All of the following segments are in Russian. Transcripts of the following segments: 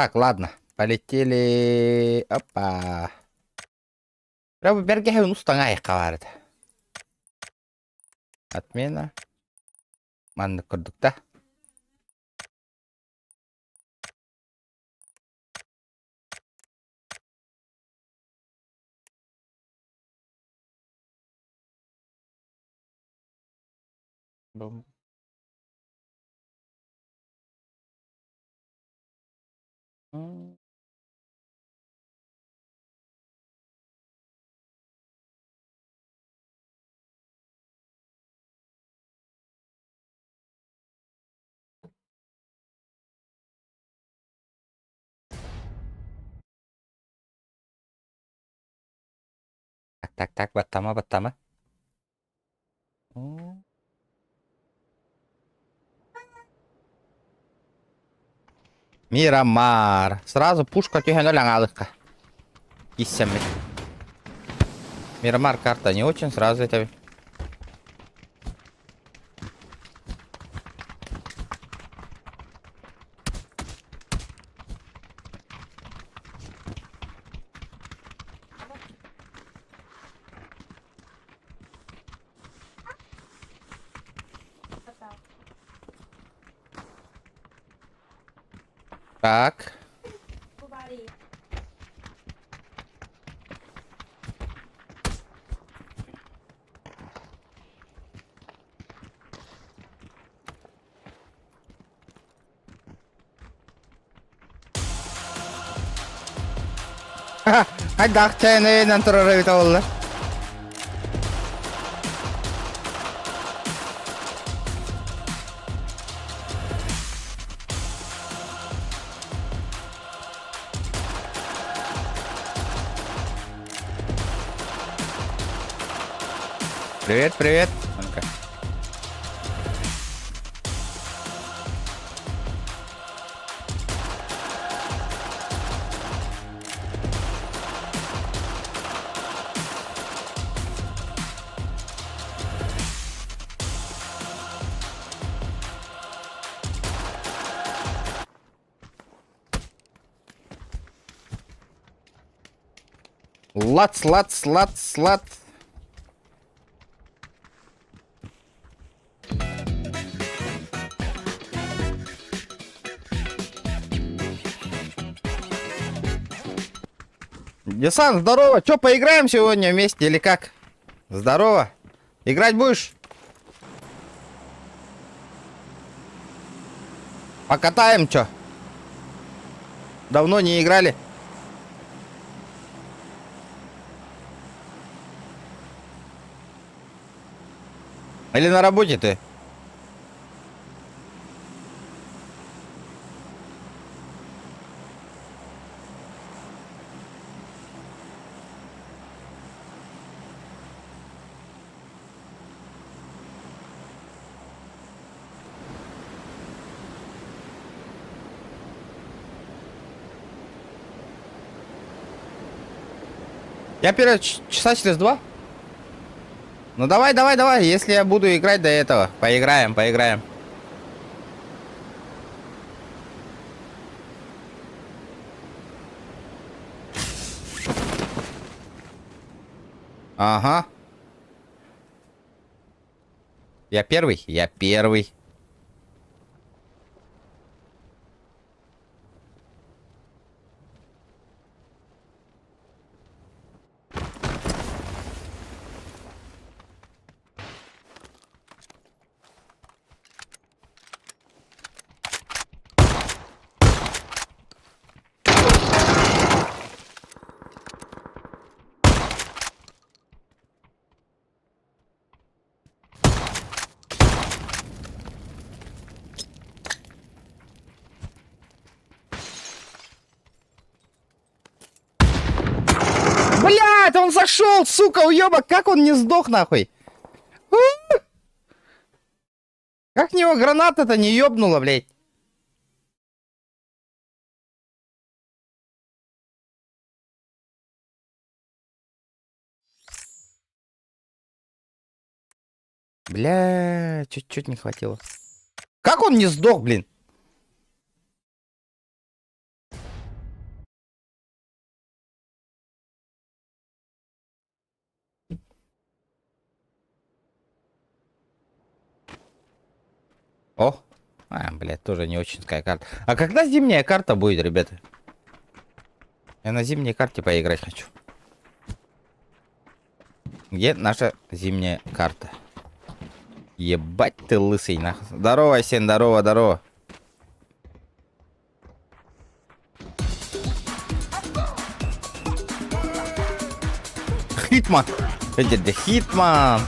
Так, ладно. Полетели. Опа. Прямо берге ну станайыққа барды. Отмена. Манны көрдік та. Бум. Так, баттама. Мирамар. Сразу пушка тюхен олянгалыққа. Киссемет. Мирамар карта не очень, сразу это... Так. Hadi akçayını nantırırı bita oldu. Привет. Ну-ка. Лац. Десант, здорово. Чё, поиграем сегодня вместе или как? Здорово. Играть будешь? Покатаем, чё? Давно не играли. Или на работе ты? Я часа через 2. Ну давай. Если я буду играть до этого, поиграем. Ага. Я первый. Блять, он зашел, сука, уебок, как он не сдох нахуй? Как в него граната-то не ёбнула, блять? Бля, чуть-чуть не хватило. Как он не сдох, блин? А, блядь, тоже не очинская карта. А когда зимняя карта будет, ребята? Я на зимней карте поиграть хочу. Где наша зимняя карта? Ебать ты лысый, нахуй. Здорово, Сен, здорово, здорово. Хитман. Это Хитман.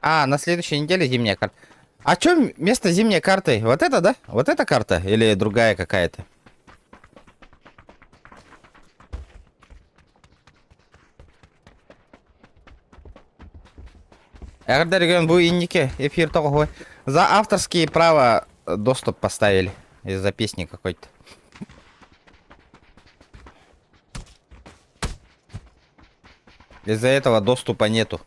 А, на следующей неделе зимняя карта. А чё вместо зимней карты? Вот это, да? Вот эта карта? Или другая какая-то? Эгерде регион бу иннике эфир того. За авторские права доступ поставили. Из-за песни какой-то. Из-за этого доступа нету.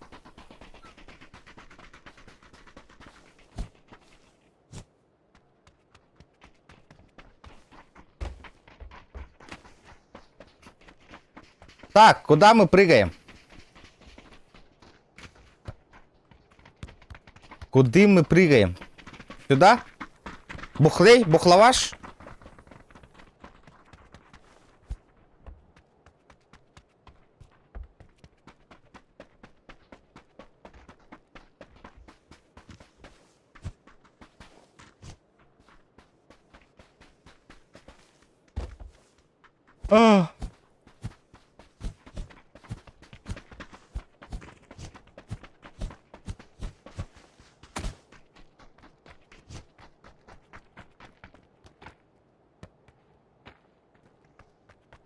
Так, куда мы прыгаем? Куда мы прыгаем? Сюда? Бухлей? Бухлаваш? А.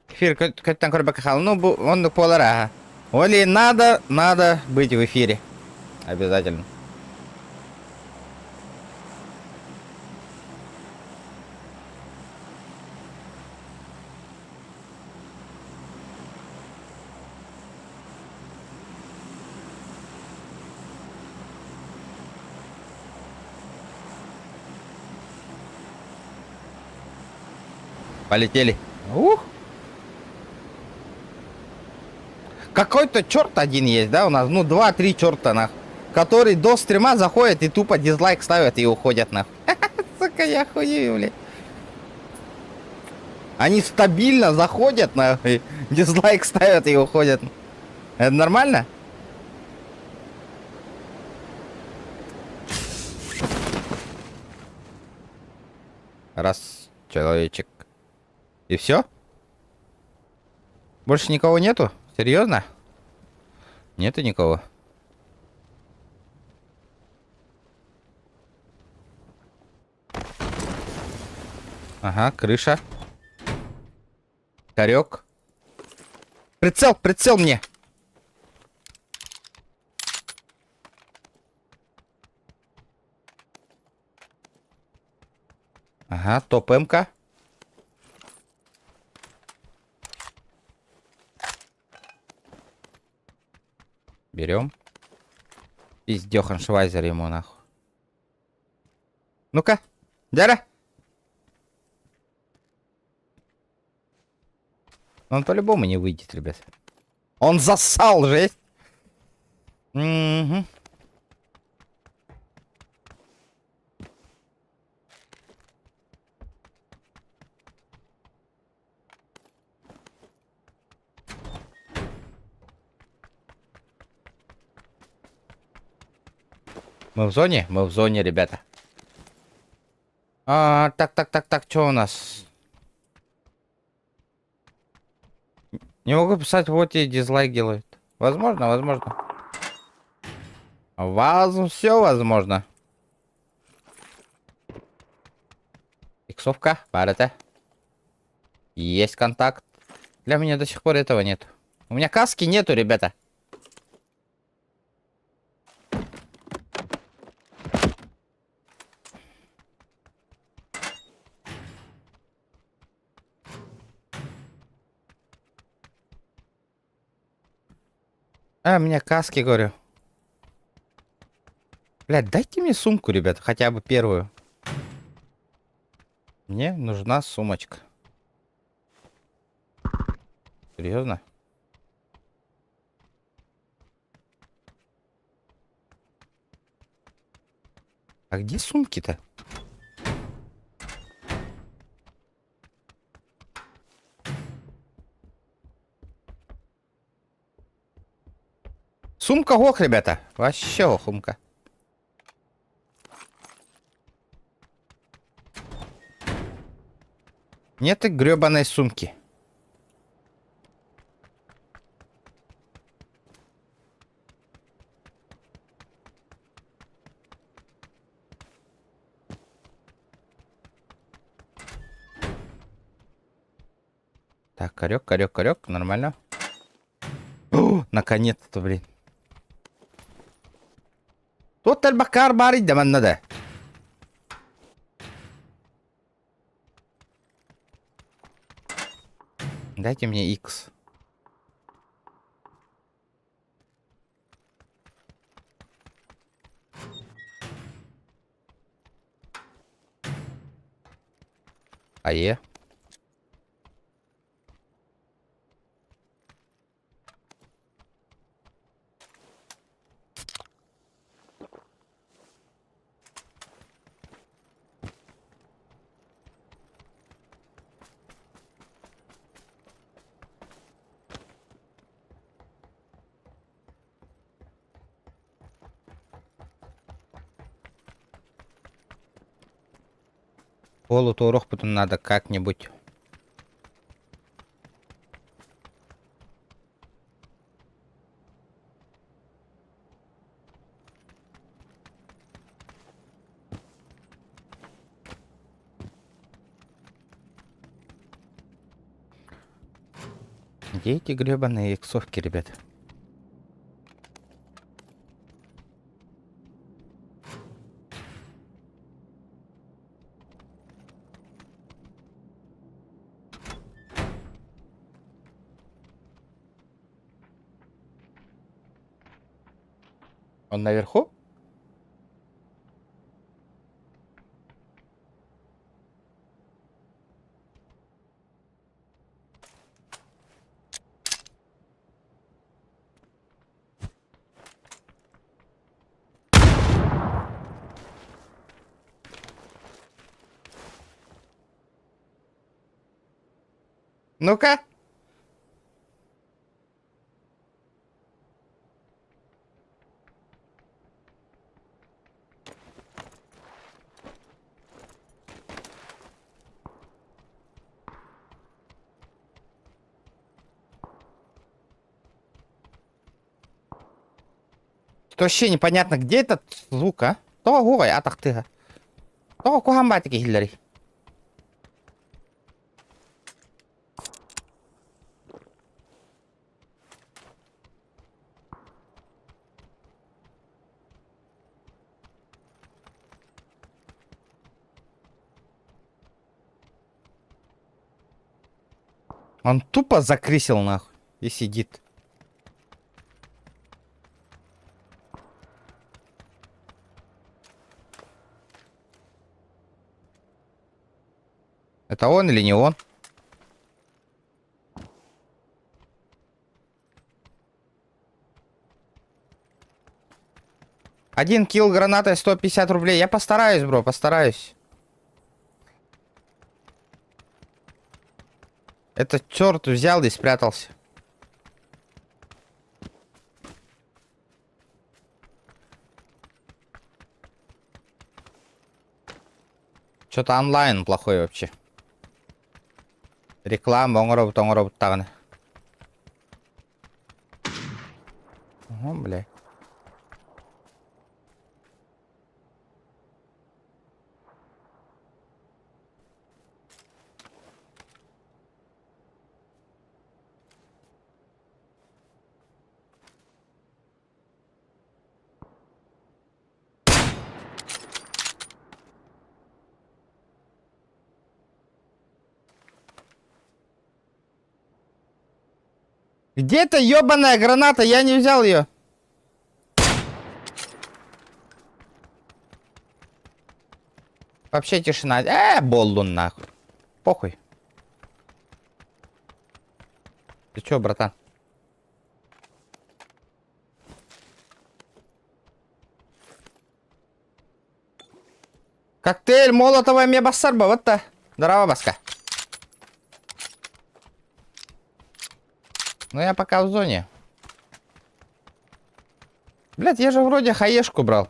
Эфир, там Корбакахал. Ну, он полара. Оли, надо быть в эфире. Обязательно. Полетели. Ух. Какой-то черт один есть, да, у нас? Ну, 2-3 черта, нах. Который до стрима заходят и тупо дизлайк ставят и уходят, нах. Сука, я хуею, блядь. Они стабильно заходят, нах, и дизлайк ставят и уходят. Это нормально? Раз, человечек. И все? Больше никого нету? Серьезно? Нету никого. Ага, крыша. Корек. Прицел, прицел мне. Ага, топ МК. Берем. Пиздёхан Швайзер ему нахуй. Ну-ка, Дяра. Он по-любому не выйдет, ребят. Он засал, жесть. Угу. Мы в зоне? Мы в зоне, ребята. Так, что у нас? Не могу писать, вот и дизлайк делают. Возможно, возможно. Все возможно. Иксовка, парата. Есть контакт. Для меня до сих пор этого нет. У меня каски нету, ребята. А, у меня каски, говорю. Блядь, дайте мне сумку, ребята, хотя бы первую. Мне нужна сумочка. Серьезно? А где сумки-то? Сумка ох, ребята. Вообще охумка. Нет и гребаной сумки. Так, корек, корек, корек. Нормально. О, наконец-то, блин. Тут البكار بارد ده من ده. Дайте мне X. А Е? Полутурок потом надо как-нибудь. Где эти гребаные иксовки, ребят? Он наверху? Ну-ка. Что вообще непонятно, где этот звук, а? То гой, а так ты. То кухамбатики Хиллари. Он тупо закрысил нахуй и сидит. Это он или не он? Один килл гранатой 150 рублей. Я постараюсь, бро, постараюсь. Этот черт взял и спрятался. Что-то онлайн плохой вообще. Реклама, оңырау тағыны. Ага, бля. Где эта ебаная граната? Я не взял ее. Вообще тишина. Болдун нахуй. Похуй. Ты чё, братан? Коктейль Молотова мебасарба, вот то. Здорово, баска. Ну я пока в зоне. Блять, я же вроде хаешку брал.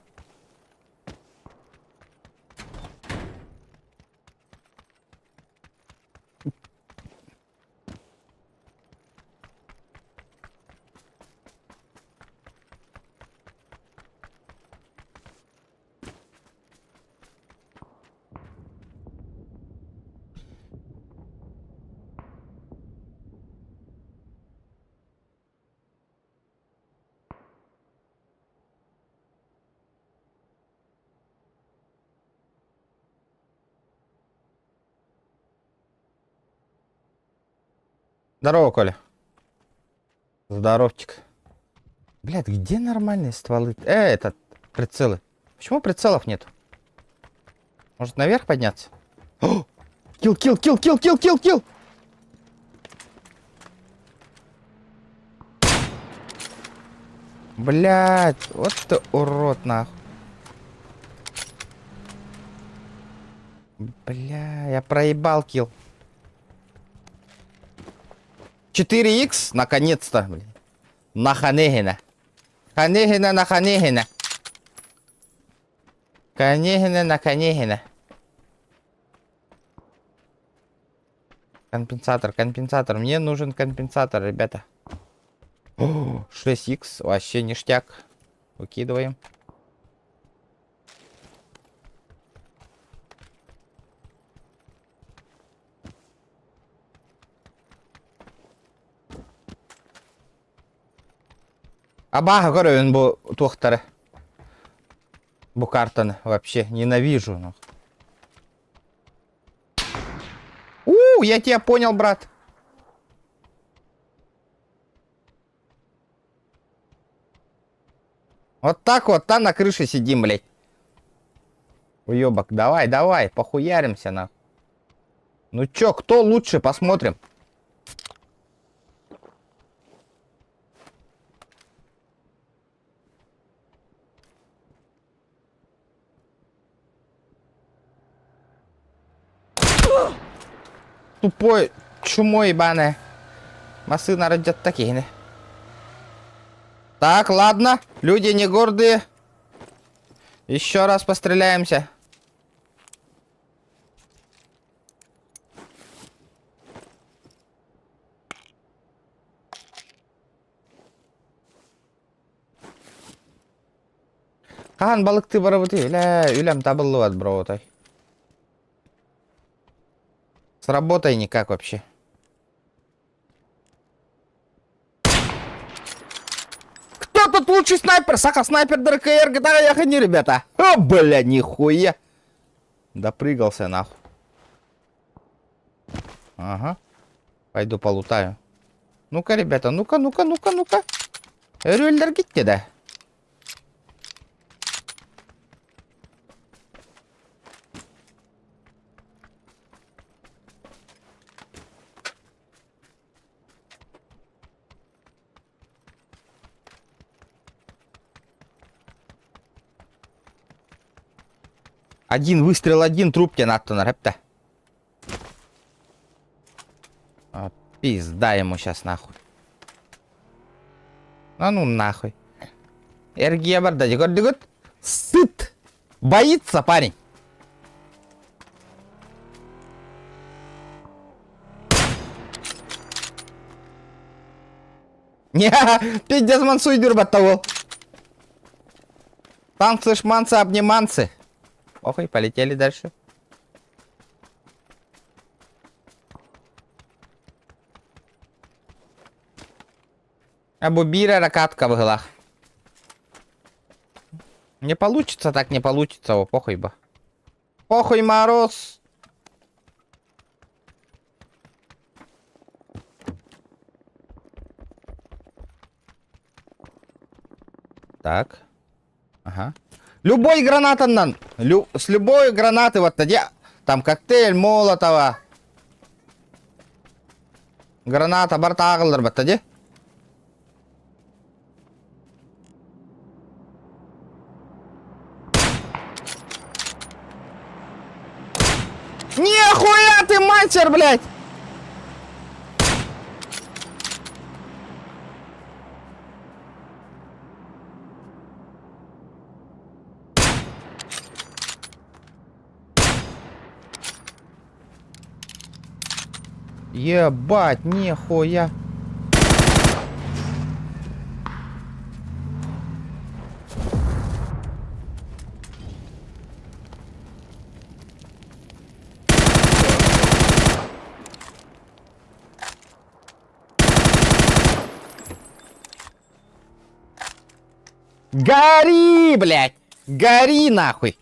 Здорово, Коля. Здоровчик. Блядь, где нормальные стволы? Этот, прицелы. Почему прицелов нет? Может, наверх подняться? О! Килл, килл, килл, килл, килл, килл, килл! Блядь, вот ты урод, нахуй. Бля, я проебал килл. 4х, наконец-то, блин. На Ханегина. Ханегина на Ханегина. Конегина на Конегина. Компенсатор, компенсатор. Мне нужен компенсатор, ребята. О, 6х, вообще ништяк. Выкидываем. Абага görüyorsun bu тухтары. Bu картаны вообще ненавижу. Ну. Я тебя понял, брат. Вот так вот, там на крыше сидим, блядь. Уёбок, давай, давай, похуяримся, на. Ну чё, кто лучше, посмотрим. Тупой чумой ебаная. Машина родят такие. Так, ладно. Люди не гордые. Еще раз постреляемся. Хан балыкты барабыты. Үлям табылы от броутай. С работой никак вообще. Кто тут лучший снайпер? Саха снайпер ДРКР, GTA, я хони, ребята. О, бля, нихуя. Допрыгался нахуй. Ага. Пойду полутаю. Ну-ка, ребята, ну-ка, ну-ка, ну-ка, ну-ка. Рюльдер гитте, да. Один выстрел, один труп тебе надо, ребята. А, пизда ему сейчас нахуй. А ну нахуй. Эргия барда, дигот. Сыт. Боится парень. Не, пиздец мансуй дюрбаттавол. Танцы, шманцы, обниманцы. Охой, полетели дальше. Абубира ракатка в глах. Не получится, так не получится. О, похуй бы. Похуй, мороз. Так. Ага. Любой гранатаннан. С любой гранаты вот тогда. Там коктейль Молотова. Граната барта ағылдыр вот тогда. Нихуя ты мастер, блядь! Ебать, нихуя. Гори, блядь! Гори нахуй!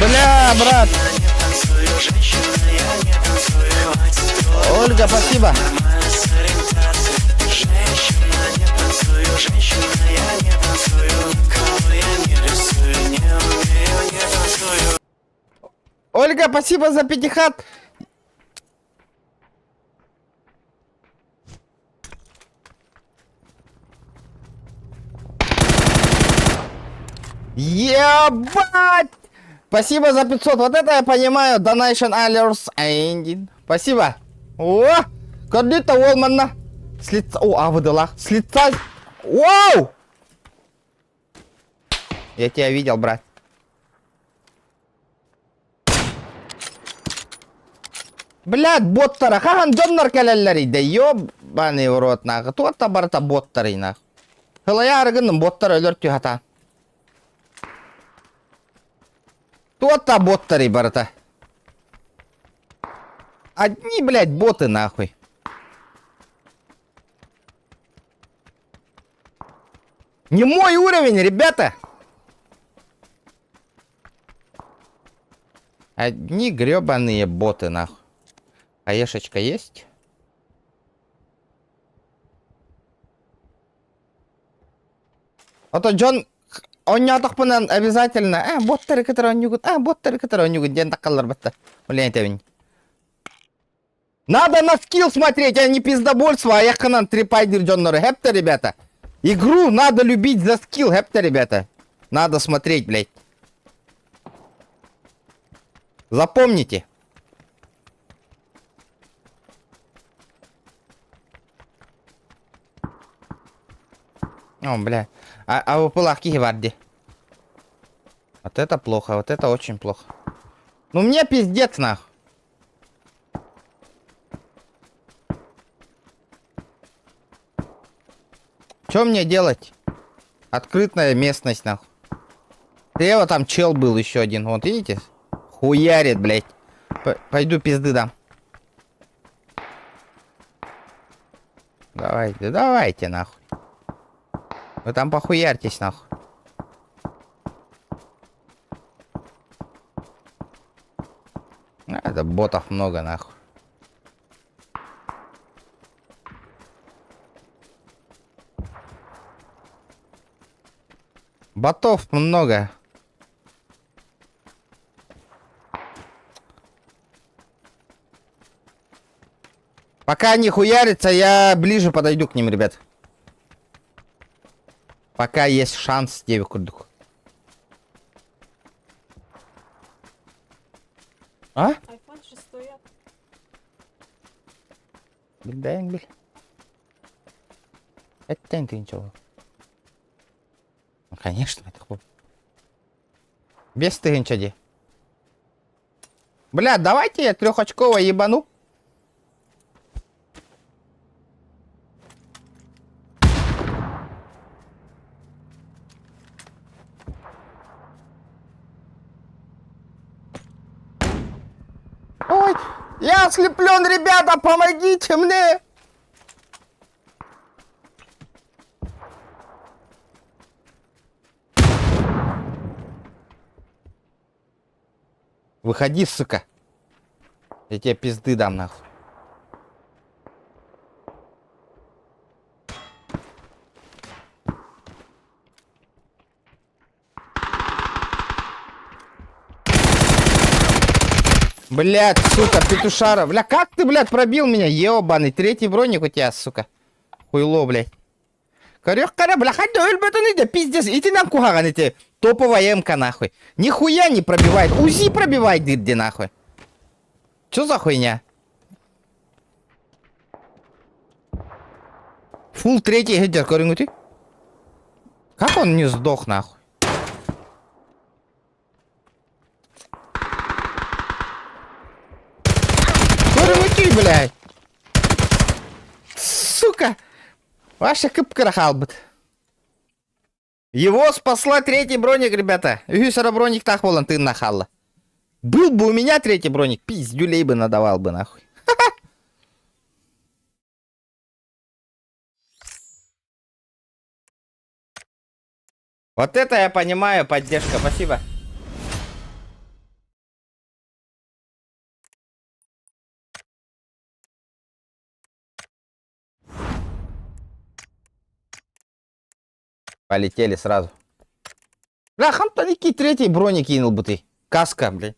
Бля, брат! Ольга, спасибо! Ольга, спасибо за пятихат! Ебать! Спасибо за 500. Вот это я понимаю. Donation alerts ending. Спасибо. О! Кредита Уолмана. С лица... О, а выдала. С лица... Вау! Я тебя видел, брат. Блядь, боттара. Хахан джоннар келеллери. Да ёбаный в рот, нахуй. Туатта барата боттары, нахуй. Хылая арыгынным боттар өлөр тюхата. Туатта боттары, барата. Одни, блядь, боты, нахуй. Не мой уровень, ребята. Одни гребаные боты, нахуй. Хаешечка есть? А то Джон... Он не отохпанан обязательно. Боттары, которые он нюгут. Боттары, которые он нюгут. Ден такалар бата. Надо на скилл смотреть, а не пиздобольство. А я канан трипайдер Джонноры. Хепта, ребята. Игру надо любить за скилл. Хепта, ребята. Надо смотреть, блядь. Запомните. О, бля. А вы пылахки варди. Вот это плохо, вот это очень плохо. Ну мне пиздец, нахуй. Что мне делать? Открытая местность, нахуй. Слева там чел был еще один. Вот видите? Хуярит, блядь. Пойду пизды дам. Давайте, давайте, нахуй. Вы там похуярьтесь, нахуй. Это ботов много, нахуй. Ботов много. Пока они хуярятся, я ближе подойду к ним, ребят. Пока есть шанс, девик курдук. А? Айфон 6 стоят. Бильдаем, биль. Это ты ничего. Ну, конечно, это хуй. Без ты ничего. Бля, давайте я трехочково ебану. Ой, я ослеплен, ребята, помогите мне! Выходи, сука. Я тебе пизды дам, нахуй. Блядь, сука, петушара. Бля, как ты, блядь, пробил меня, ебаный? Третий броник у тебя, сука. Хуйло, блядь. Корёх-кара, бля, хоть өлбөтін да пиздец. Иди нам кухаган эти. Топовая МК, нахуй. Нихуя не пробивает. УЗИ пробивает, дырди, нахуй. Чё за хуйня? Фул третий хедер, корынгути. Как он не сдох, нахуй? Корынгути, блядь. Сука. Ваша кыпкара халбыт. Его спасла третий броник, ребята. Юсера броник так волан ты нахалла. Был бы у меня третий броник, пиздюлей бы надавал бы, нахуй. Вот это я понимаю, поддержка, спасибо. Полетели сразу. Бля, хантаники третий броник кинул бы ты. Каска, блядь.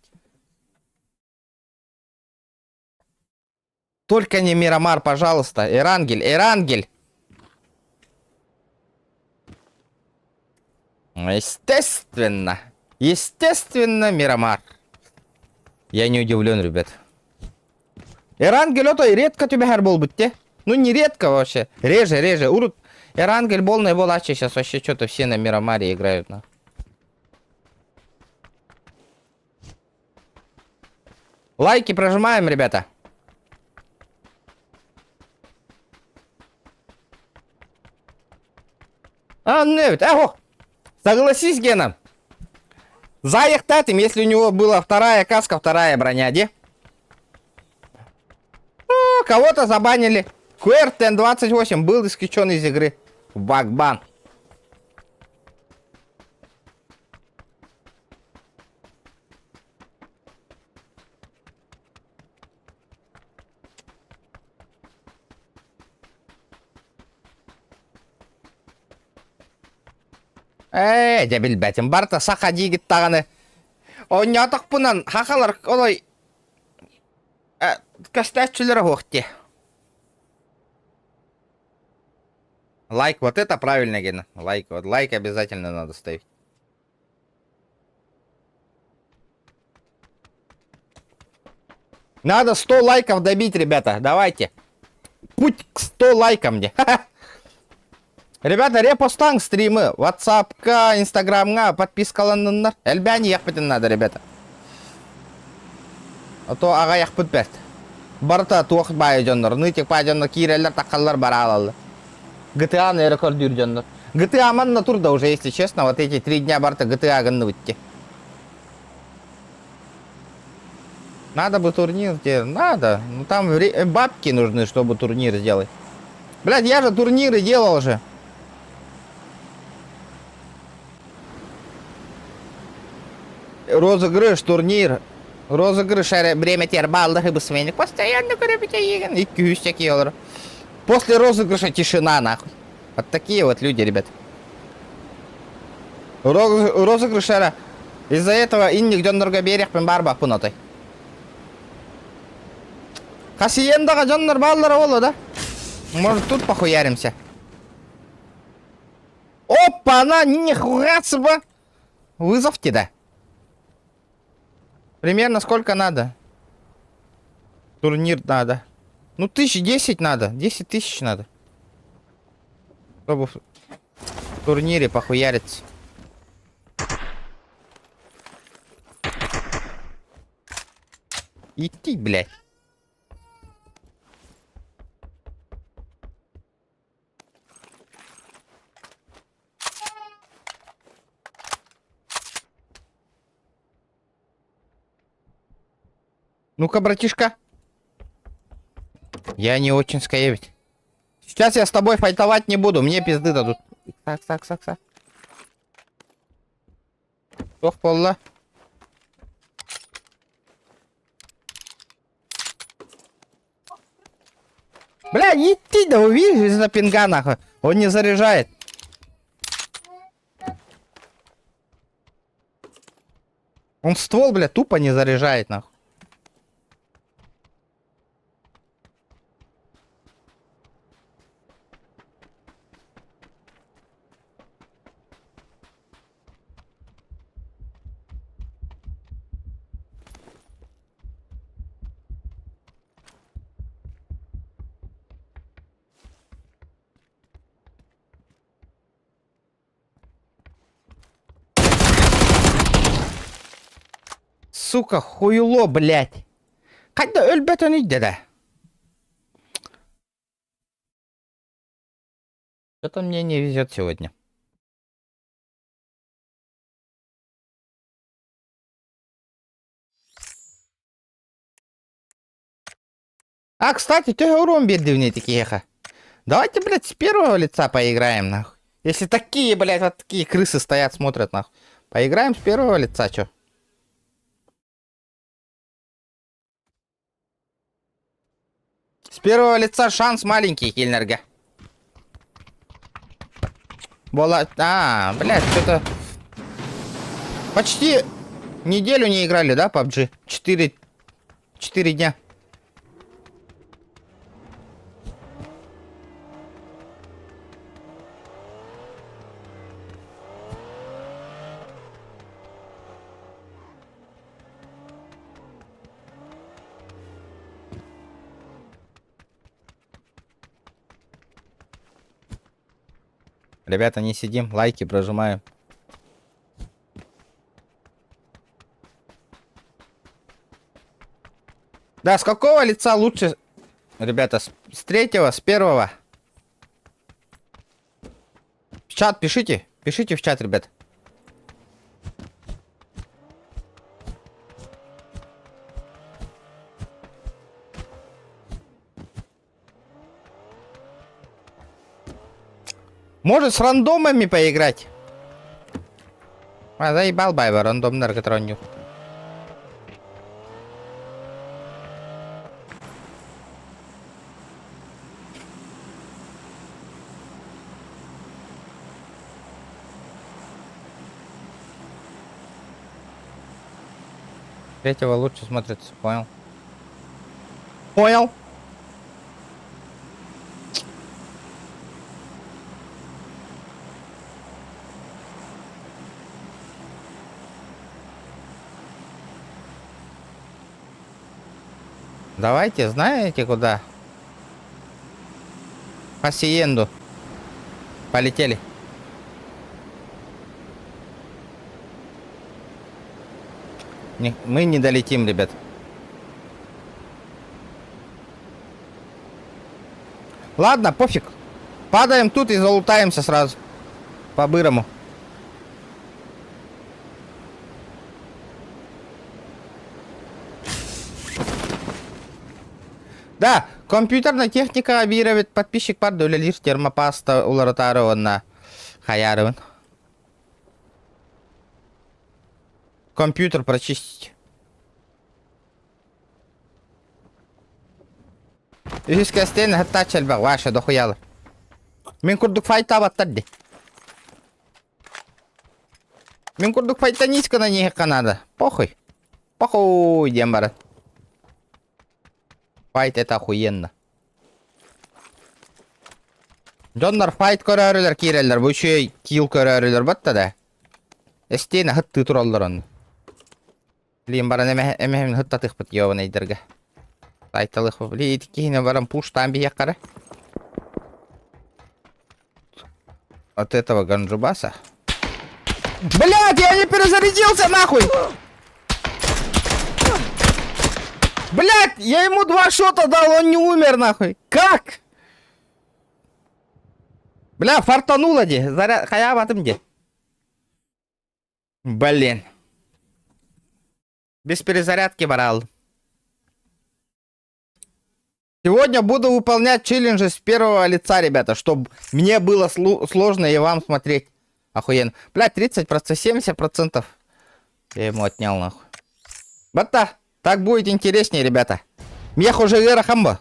Только не Мирамар, пожалуйста. Эрангель, Эрангель. Естественно. Естественно, Мирамар. Я не удивлен, ребят. Эрангель, это и редко тебе был бы, те? Ну, не редко вообще. Реже. Урут. Эрангель был наиболаче. Сейчас вообще что-то все на Мирамаре играют, на. Лайки прожимаем, ребята. А, нет, согласись, Гена. Заехтатым, если у него была вторая каска, вторая броня, где? О, кого-то забанили. Квертен 28 был исключен из игры. Багбан. Дебил бәтім. Барта сақа дегіт тағаны. Ойнатық бұнан. Хақалар олай. Кастәтчілері хоқте. Лайк, вот это правильно, Гена. Лайк, вот лайк обязательно надо ставить. Надо 100 лайков добить, ребята. Давайте. Путь к 100 лайкам мне. Ребята, репостан стримы. Ватсапка, инстаграмга, подпискаланнар. Эльбяни яхпетен надо, ребята. А то ага яхпет берт. Барта туах байджоннар. Нытик байджоннар киреллер такаллар баралаллы. GTA рекорд дюрджоннар. GTA манна турда уже, если честно. Вот эти 3 дня барта GTA ганны выйти. Надо бы турнир сделать. Надо. Ну там бабки нужны, чтобы турнир сделать. Блядь, я же турниры делал же. Розыгрыш, турнир. Розыгрыш, время тербалдах и бысвенник. Постоянно корепите еген. И кюстяки, олар. После розыгрыша тишина, нахуй. Вот такие вот люди, ребят. Розыгрыш, из-за этого инник жоннорго берех пен барбак пунотой. Хасиендаға жоннор баллары олы, да? Может, тут похуяримся. Опа, она нихуя себе. Вызовьте, да. Примерно сколько надо? Турнир надо. Ну, 1010 надо. 10 тысяч надо. Чтобы в турнире похуяриться. Идти, блядь. Ну-ка, братишка. Я не очень скаевить. Сейчас я с тобой файтовать не буду. Мне пизды дадут. Так. Ох, полла. Бля, иди, да увидишь из-за пинга, нахуй. Он не заряжает. Он ствол, бля, тупо не заряжает, нахуй. Сука, хуйло, блядь. Қайда өлбәтін үйді да. Что-то мне не везет сегодня. А, кстати, ты урон бедный такие. Давайте, блядь, с первого лица поиграем, нахуй. Если такие, блядь, вот такие крысы стоят, смотрят, нахуй. Поиграем с первого лица, чё? С первого лица шанс маленький, Хильнерга. Блядь, что-то... Почти неделю не играли, да, PUBG? 4 дня. Ребята, не сидим, лайки прожимаем. Да, с какого лица лучше? Ребята, с третьего, с первого. В чат пишите. Пишите в чат, ребят. Может, с рандомами поиграть? А, заебал байба, рандом наркотроню. Третьего лучше смотрится, понял? Понял? Давайте, знаете куда? Хасиенду. Полетели. Мы не долетим, ребят. Ладно, пофиг. Падаем тут и залутаемся сразу. По-бырому. Да, компьютерная техника объявит подписчик par dölelir термопаста уларатарованна хаярыван. Компьютер прочистить. Юриская стена хаттачал баг ваша дохуяла. Мен курдук файта баттадди. Мен курдук файта низко на них канада. Похуй. Похуй, дембара. Файт это охуенно. Жондар файт көрөрүлөр кирелер. Бу чөй кил көрөрүлөр батта да. Эстена хытты тураллар он. Лим баран эме хытта тыхпыт ёбан эйдерге. Айталых блин, кейне баран пуш там бияккара. От этого ганджубаса. Блядь, я не перезарядился нахуй! Блядь, я ему 2 шота дал, он не умер нахуй. Как? Бля, фартануло де. Заряд, хая батым де. Блин. Без перезарядки брал. Сегодня буду выполнять челленджи с первого лица, ребята, чтобы мне было сложно и вам смотреть. Охуенно. Блядь, 30%, 70%. Я ему отнял нахуй. Бата. Так будет интереснее, ребята. Мне хуже гера хамба.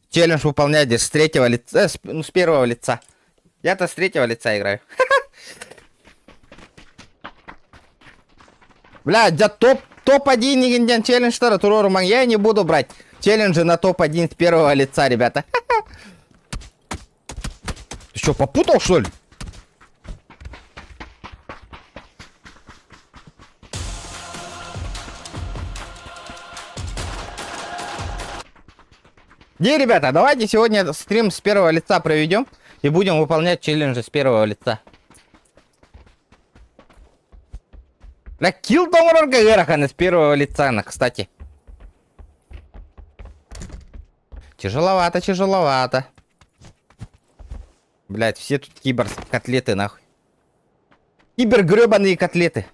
челлендж выполнять с третьего лица, ну, с первого лица. Я-то с третьего лица играю. Бля, да топ-1 нигенден челлендж-тары туроруман. Я не буду брать челленджи на топ-1 с первого лица, ребята. Ты что, попутал, что ли? Не, ребята, давайте сегодня стрим с первого лица проведем и будем выполнять челленджи с первого лица. Бля, килл доморорга гераханы с первого лица, кстати. Тяжеловато, тяжеловато. Блять, все тут кибер-котлеты, нахуй. Кибер-гребаные котлеты.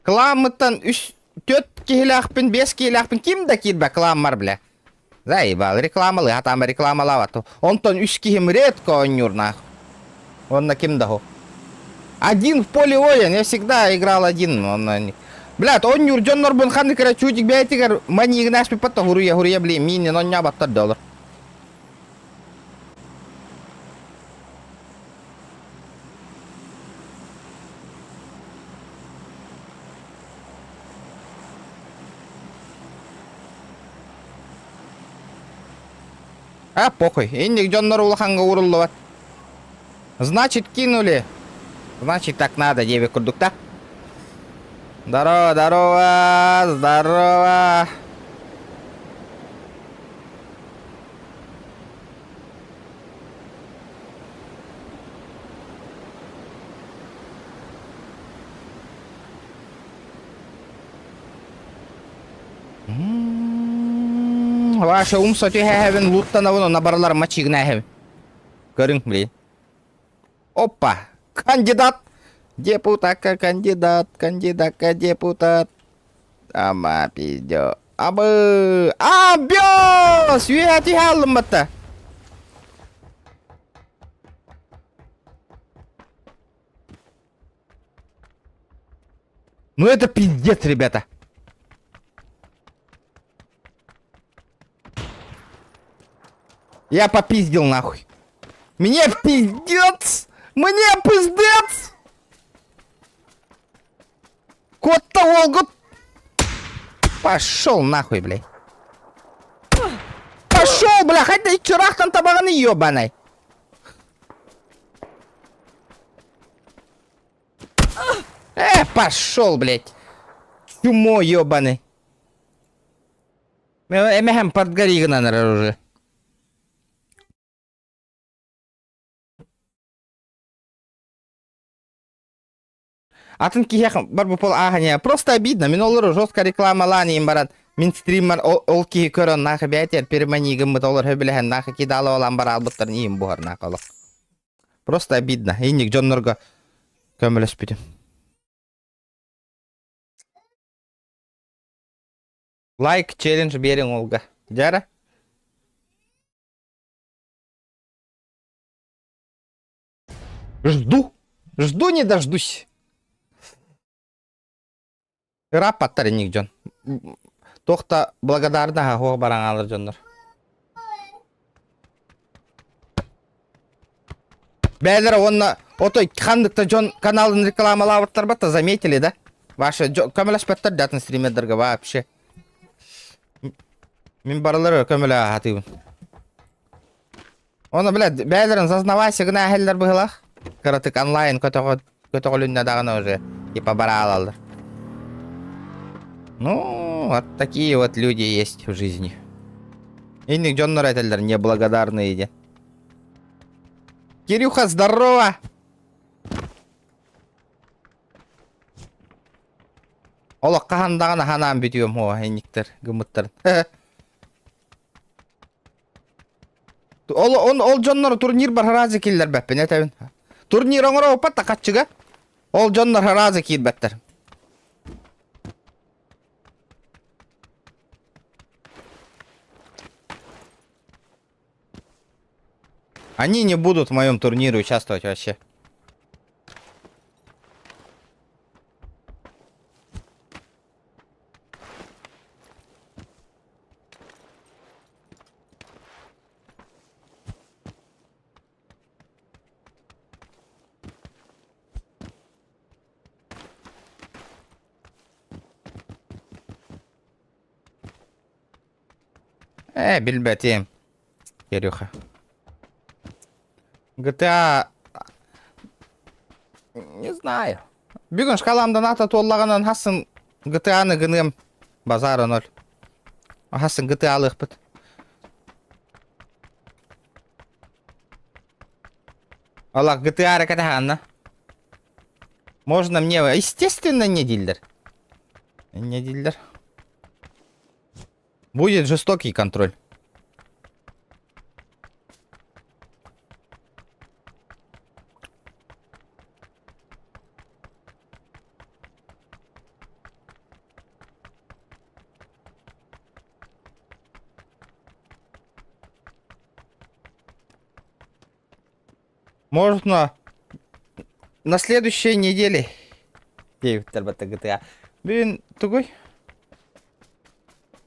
Кламыттан 4 киляхпен, 5 киляхпен. Кимда килбе кламмар, бля. Заебал, рекламалы, а там рекламалавату. Он-то 3 кихим редко онюр, нахуй. Он на кимдаху. Один в поле воин, я всегда играл один. Блядь, он юрджон норбун ханы кара чутик бяйтигар мани игнаш пипатта хуруя бли мини но ня баттар доллар. А, похуй. Инник Джоннор улаханга урулловат. Значит, кинули. Значит, так надо, деве курдукта. Здорово, здорово, здорово. Ваша ум соти хевен луттана воно на барлар мачигна хев. Көрүң, блин. Опа, кандидат. Депутатка, кандидат, кандидатка, депутат. Ама пиздё. Абы. Абёс! Юяти халмата. Ну это пиздец, ребята. Я попиздил нахуй. Мне пиздец! Мне пиздец! Кот-то Волгу! Пошел нахуй, блядь. Пошел, бля, хоть и чурах там табаганы ебаный. Пошел, блядь. Чумо ебаный. Эмехем подгори на уже. Атынки яхым бар бұл ағыне. Просто обидно. Мен олар жестко рекламаланы им барат. Мен стример ол ки көрін нақы бәйтер переманигім мұт олар хөбіліген нақы кидалы olan бар албыттар нейім бұғар нақылық. Просто обидно. Инник Джоннорға көміліс бітім. Лайк, челлендж берің олға. Жара? Жду. Жду не дождусь. Рап аттар инник Джон. Тоқта благодарна хақуға баран алыр Джоннор. Бәлері онна отой қандықта Джон каналын рекламалавырттар бата заметили, да? Ваши көмілаш баттар датын стримердерге вообще. Мен барылары көмілі атығын. Оны, блядь, бәлерін зазнавайся гына әхелдер бұғылақ. Кырытык онлайн көтіғілінне дағына уже. Типа бара алалыр. Ну, вот такие вот люди есть в жизни. Инник Джоннор этелер неблагодарные иди. Кирюха, здорово! Олық қағандағына ханам бітуем, о, инниктер, гымыттар. Ол Джоннор турнир бар харазы келдер бәппен, әтәуін. Турнир оңыра опат тақатчыға. Ол Джоннор харазы кел бәттер. Они не будут в моем турнире участвовать вообще. Билбетим. Кирюха. GTA... Не знаю. Бүгін шкаламда ната толлағынан хасын GTA-ны гыным базары ноль. Хасын GTA-лық біт. Аллах, GTA ракатаханна. Можно мне... Естественно, не дилдер. Не дилдер. Будет жестокий контроль. Можно на следующей неделе. GTA. Блин, тугой.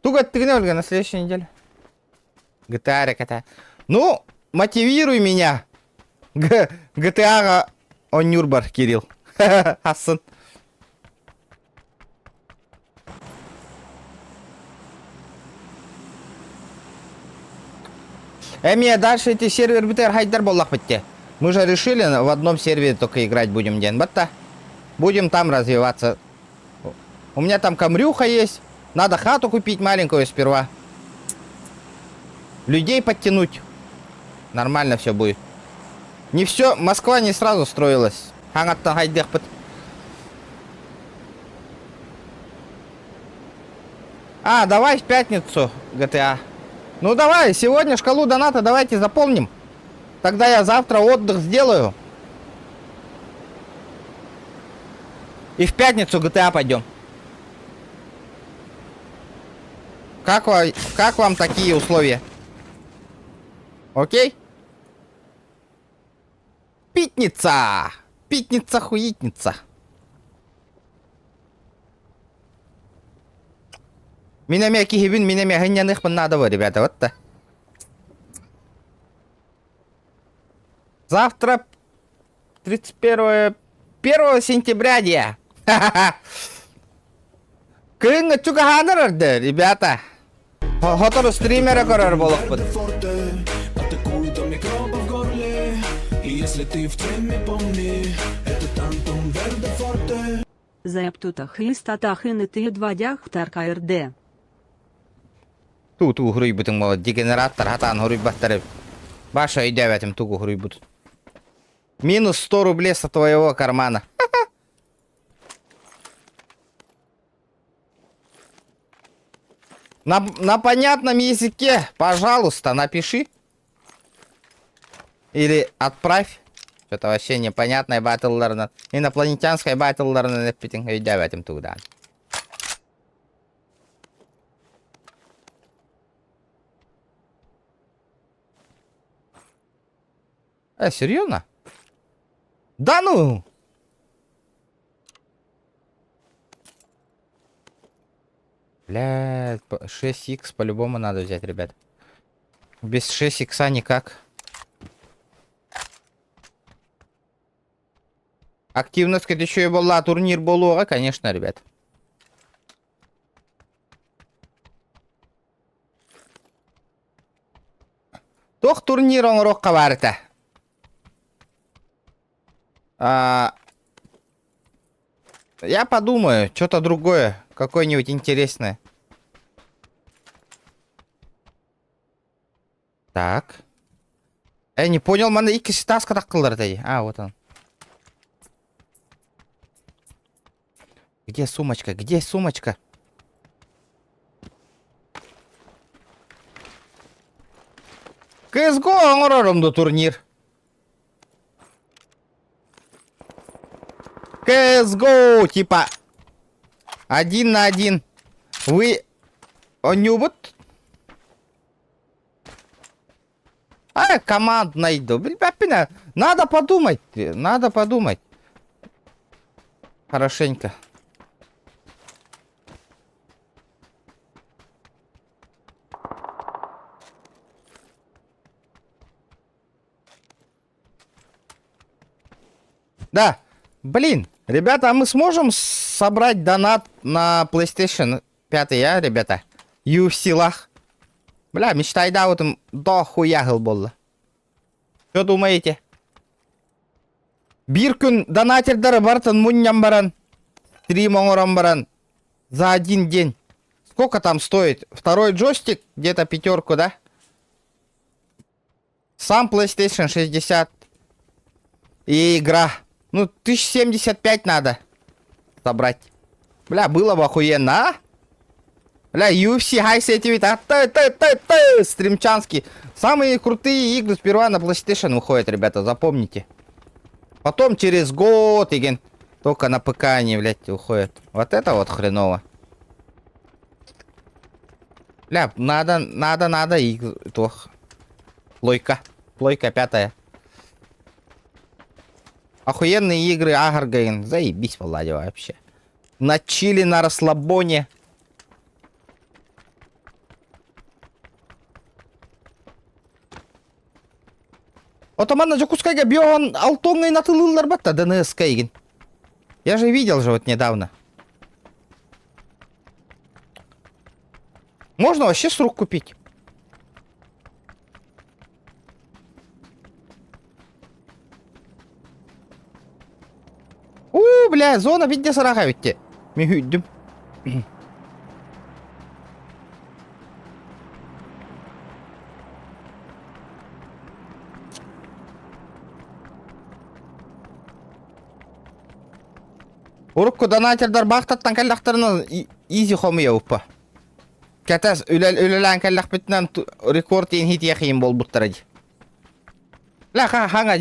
Тугой тренер на следующей неделе. GTA ракета. Ну, мотивируй меня. GTA он Нюрбар, Кирилл. Хасан. Эми, дальше эти сервер битер хайдар боллах битте. Мы же решили в одном сервере только играть будем день. Батта. Будем там развиваться. У меня там камрюха есть. Надо хату купить маленькую сперва. Людей подтянуть. Нормально все будет. Не все. Москва не сразу строилась. Хангаттан хайдах бит. А, давай в пятницу GTA. Ну давай, сегодня шкалу доната давайте заполним. Тогда я завтра отдых сделаю. И в пятницу GTA пойдем. Как вам такие условия? Окей? Пятница! Пятница-хуитница. Минами акихибин, минами ганьяных надо, ребята, вот-то. Завтра 31 сентября, дия. Кынга чугаханырды, ребята. Хотор стримера корор болох буд. Заептутах и статахын и ты двадях тарка РД. Ту хуруй бутын молод дегенератор хатан хуруй баттары. Ваша идея в этом тугу хуруй будут. Минус 100 рублей со твоего кармана. На понятном языке, пожалуйста, напиши. Или отправь. Что-то вообще непонятное батллерна. Инопланетянское батллерна напитинг идея в этом туда. Серьезно? Да ну! Бля, 6х по-любому надо взять, ребят. Без 6х никак. Активность, когда еще и была, турнир был, конечно, ребят. Тох турнир он рокка варта. Я подумаю, что-то другое, какое-нибудь интересное. Так. Я не понял, мана iki таска так кылдырды. А, вот он. Где сумочка? Где сумочка? CSGO оңорорумду турнир. CSGO, типа 1 на 1. Вы онюбут? А, команд найду. Блин, надо подумать. Надо подумать. Хорошенько. Да. Блин, ребята, а мы сможем собрать донат на PlayStation 5, а, ребята? UFC лах. Бля, мечтайда вот им дохуя гыл болды. Что думаете? Bir gün донатердары бартын муньям баран. Стрим оңорам баран. За один день. Сколько там стоит? Второй джойстик, где-то 5, да? Сам PlayStation 60. И игра. Ну, 1075 надо собрать. Бля, было бы охуенно, а? Бля, UFC, High State, стримчанский. Самые крутые игры сперва на PlayStation выходят, ребята, запомните. Потом через год, igen, только на ПК они, блядь, уходят. Вот это вот хреново. Бля, надо игры. Плойка 5. Охуенные игры, Агаргейн. Заебись, Влади, вообще. На чили, на расслабоне. Отоманна Джакускайга бьён алтонгой на тылылар батта ДНС Кайгин. Я же видел же вот недавно. Можно вообще с рук купить. Бля, зона видите сараха ведь. Мигюддüm. Урукку донатердар бактаттан каллахтарына изи хомуя уппа. Катас үлелән каллах битнан рекорд ин хит яхим бол буттаради. Ла ханга.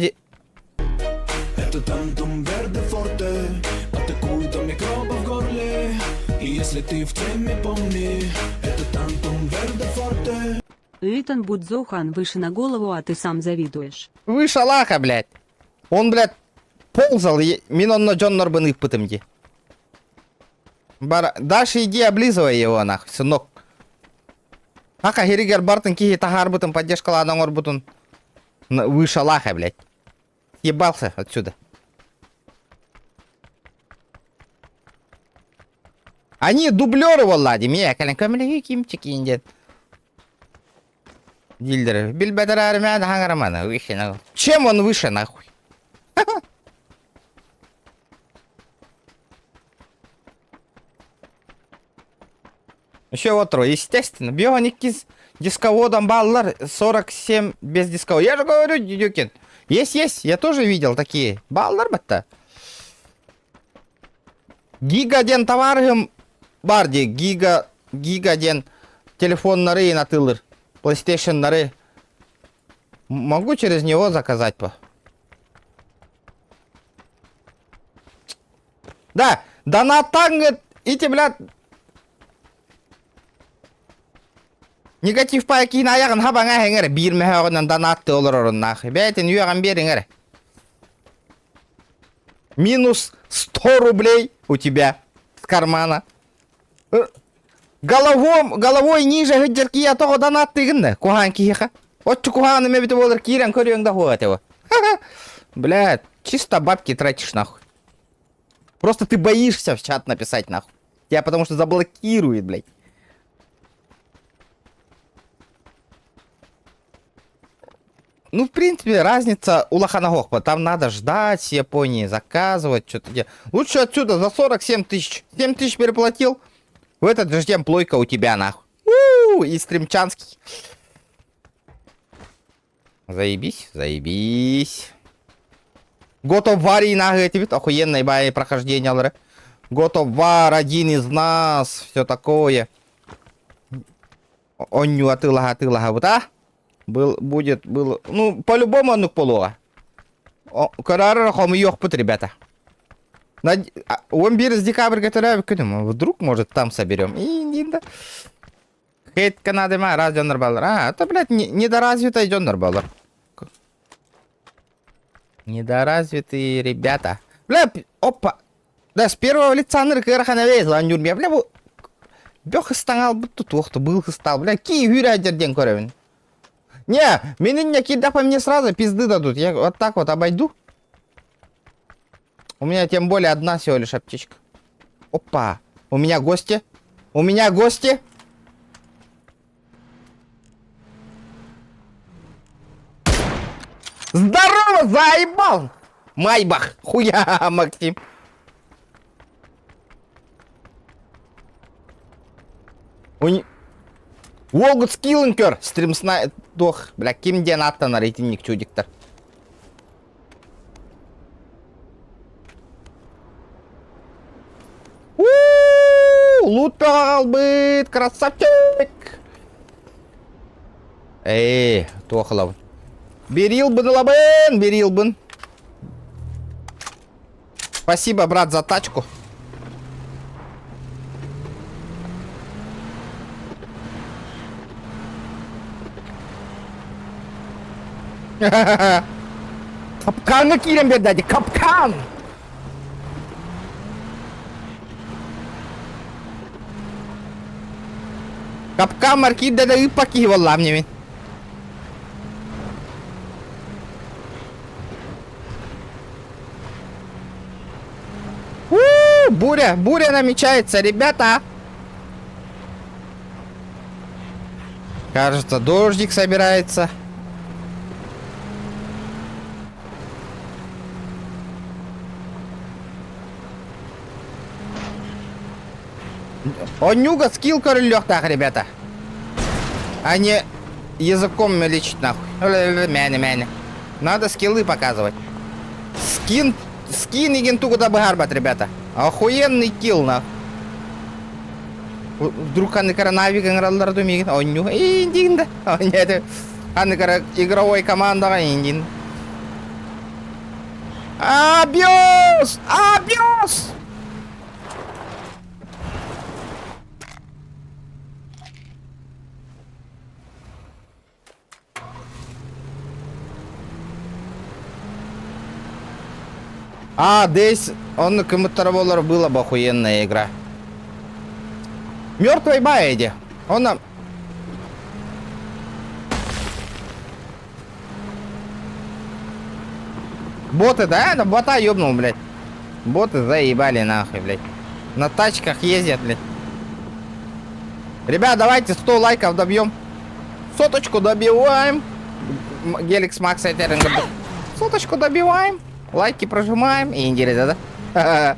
Это тантум верде форте, атакует микробы в горле. И если ты в теме, помни, это тантум верде форте. Итан Будзохан выше на голову, а ты сам завидуешь. Выше Аллаха, блядь. Он, блядь, ползал, минонно Джоннор бы ных пытымди. Даша, иди облизывай его, нахуй, сынок. Ака херигер бартын кихи тахар бутын, поддержка ладангор бутын. Выше Аллаха, блядь. Ебался отсюда. Они дублеры, Влади, меня, кален, кимчики индет. Дилдеры. Бильбедер армян, хангарамана, выше, нахуй. Чем он выше, нахуй? Еще вот трое, естественно. Бионик с дисководом баллар 47 без дисковода. Я же говорю, Дюкин. Есть, я тоже видел такие. Баллар бата. Гигаден товарым барди. Гигаден телефон нары на тылыр. PlayStation нары. Могу через него заказать по. Да, донатанг эти, блядь. Негатив пайки на яган хабанга хенгер бир мехаган донатты олорорун нахи. Бәйтін юаган берингер. Минус 100 рублей у тебя с кармана. Головой ниже гыджерки я того донатты гынна. Кухан киха. Отчу куханы мебите болыр кирен көрөңда хуат его. Блядь, чисто бабки тратишь нахуй. Просто ты боишься в чат написать нахуй. Тебя потому что заблокирует, блядь. Ну, в принципе, разница у Лоханагохпа. Там надо ждать с Японии, заказывать, что-то делать. Лучше отсюда за 47 тысяч. 7 тысяч переплатил. В этот же день плойка у тебя, нахуй. И стримчанский. Заебись, заебись. God of War, нахуй, тебе охуенное бай прохождение, алре. God of War, один из нас, все такое. Онню, а ты лага, вот, а? Был. Ну, по-любому он полуга. Карара хом ёхпут, ребята. Он с декабря, который вдруг, может, там соберем. И да. Хейт Канады ма, раз Джоннер Баллар. А, это, блядь, недоразвитый Джоннер Баллар. Недоразвитые ребята. Бля, опа. Да, с первого лица нырка навезла, анюр меня, бля, бёх стангал, будто тухто был стал, бля, ки гюря дерден коровин. Не, меня кидапа мне сразу пизды дадут. Я вот так вот обойду. У меня тем более одна всего лишь аптечка. Опа. У меня гости. заебал! Майбах! Хуя, Максим! Волгут скиллинкер! Стримсна... Дох, бля, кимден аттанар рейтинник чудиктар. Лут албыт, красавчик! Тохлов. Берил бы лабын, берил бы. Спасибо, брат, за тачку. Капканга кирем бердади, капкан! Капкан маркир да и паки валлам не. Буря намечается, ребята. Кажется, дождик собирается. Онюга скилл королёк так, ребята. А не языком лечить нахуй. Мяне. Надо скиллы показывать. Скин и генту куда бы гарбат, ребята. Охуенный килл, нахуй. Вдруг аныкара навиган ралларду мигин. Оню. Индин, да. Нет. Аныкара игровой команда индин. Абьюз! Абьюз! Здесь он коммутароволор была бы охуенная игра. Мертвый Баэди. Он нам... Боты, да? На бота ёбнул, блядь. Боты заебали нахуй, блядь. На тачках ездят, блядь. Ребят, давайте 100 лайков добьем. Соточку добиваем. Геликс Макс Этеринга. Соточку добиваем. Лайки прожимаем и интересно, да?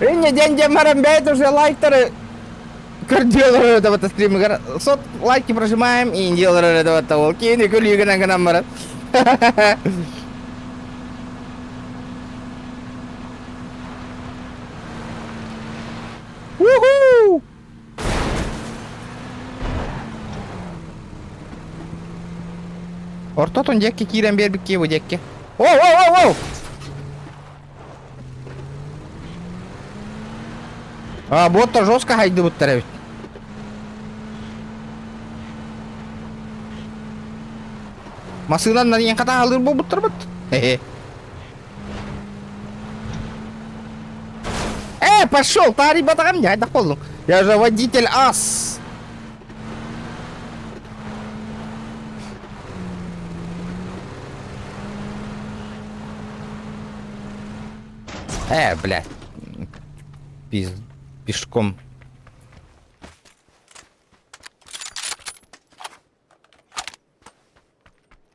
Не день демарамбейт уже лайктеры. Кардиолоры этого стрима. Сот лайки прожимаем и делоры этого волки. Не кулига на канамара. Уху! Ортотун декке кирен бербикке бу декке. Оу! Ботта жестко хайды буттар эбит. Масынан на ең ката алыр буттар бут. Пошел, тари батагам не айда полу. Я же водитель ас. Блядь. Пешком.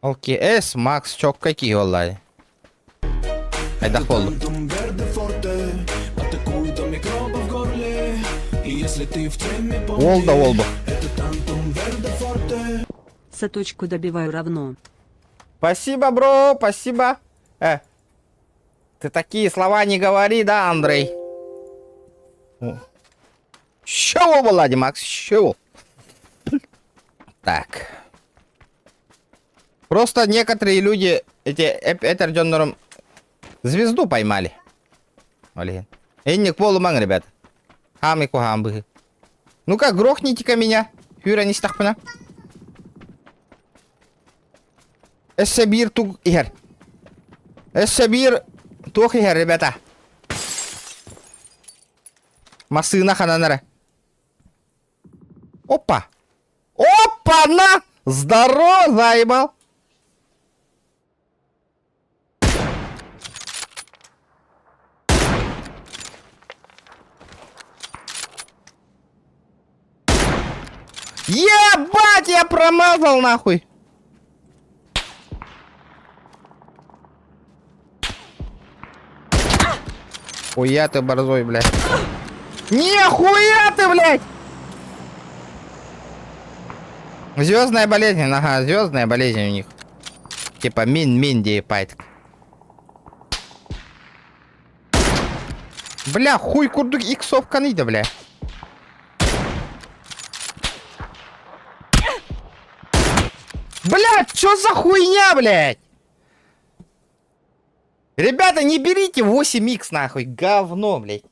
Окей, Макс, чок какие валай. Айда полу. Волда. Соточку добиваю равно. Спасибо, бро, спасибо. Ты такие слова не говори, да, Андрей? Чего, Влади, Макс, чего? Так. Просто некоторые люди, эти Этерджонером звезду поймали. Блин. Энник полуман, ребят. Хамику хамбы. Ну-ка, грохните-ка меня. Юра, не стахпана. Эссабир тук ихер. Эссабир тук ихер, ребята. Масына хананара. Опа! Опа-на! Здорово, заебал! Ебать, я промазал нахуй. Хуя ты борзой, блядь. Нихуя ты, блядь! Звездная болезнь, ага, звездная болезнь у них. Типа Минди пайт. Бля, хуй курдук иксов канида, бля. Блядь, чё за хуйня, блядь? Ребята, не берите 8х нахуй, говно, блядь.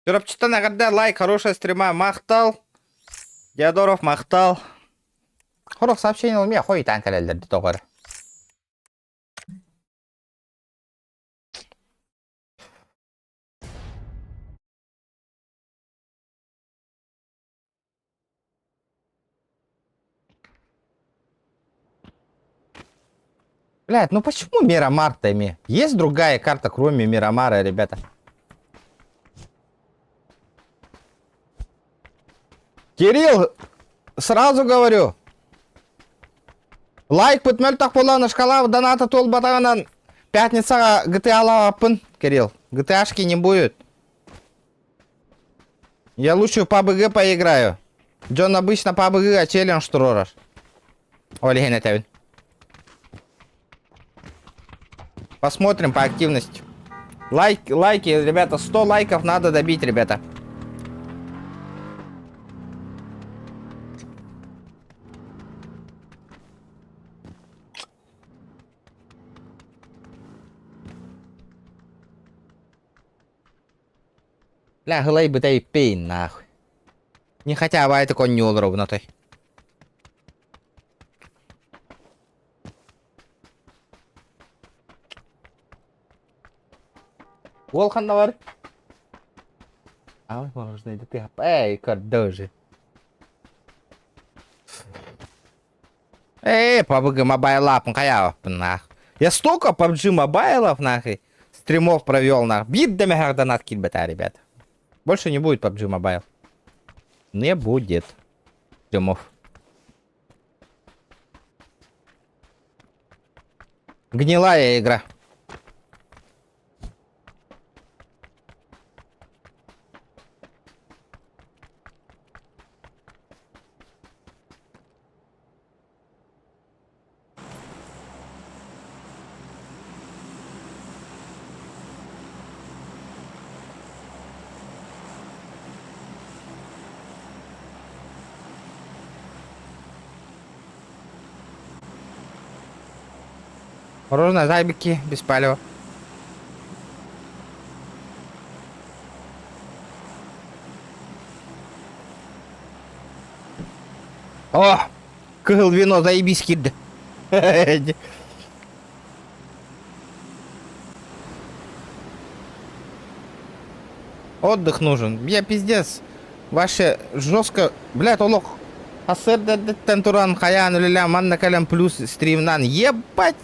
Чурапчата нагадда лайк, хорошая стрима, мақтал. Диадоров мақтал. Хорох сообщение у меня, хуй танкалелерди тоғыр. Блядь, ну почему Мирамар-то? Есть другая карта, кроме Мирамара, ребята? Кирилл, сразу говорю. Лайк пытмельтах полана шкала доната тол батаганан. Пятница GTA лапын, Кирилл. GTA-шки не будет. Я лучше в PUBG поиграю. Джон обычно PUBG, а челлендж трораш. Олеген это. Посмотрим по активности. Лайки, ребята, 100 лайков надо добить, ребята. Ля, глей бы дай пейн, нахуй. Не хотя бы это конь не ровно той. Волхан var. Ай, можно найти ты. Эй, кардожи. PUBG Mobile App, кая, нах. Я столько PUBG Mobile нахуй стримов провел, нах. Бит до меня донат кит бета, ребят. Больше не будет PUBG Mobile. Не будет стримов. Гнилая игра. Мороженое, зайбики, без палева. О! Кыл вино, заебись, кид. Отдых нужен. Я пиздец. Ваше жестко. Блядь, олох. Асер тентуран хаян ля манна калям плюс стримнан. Ебать!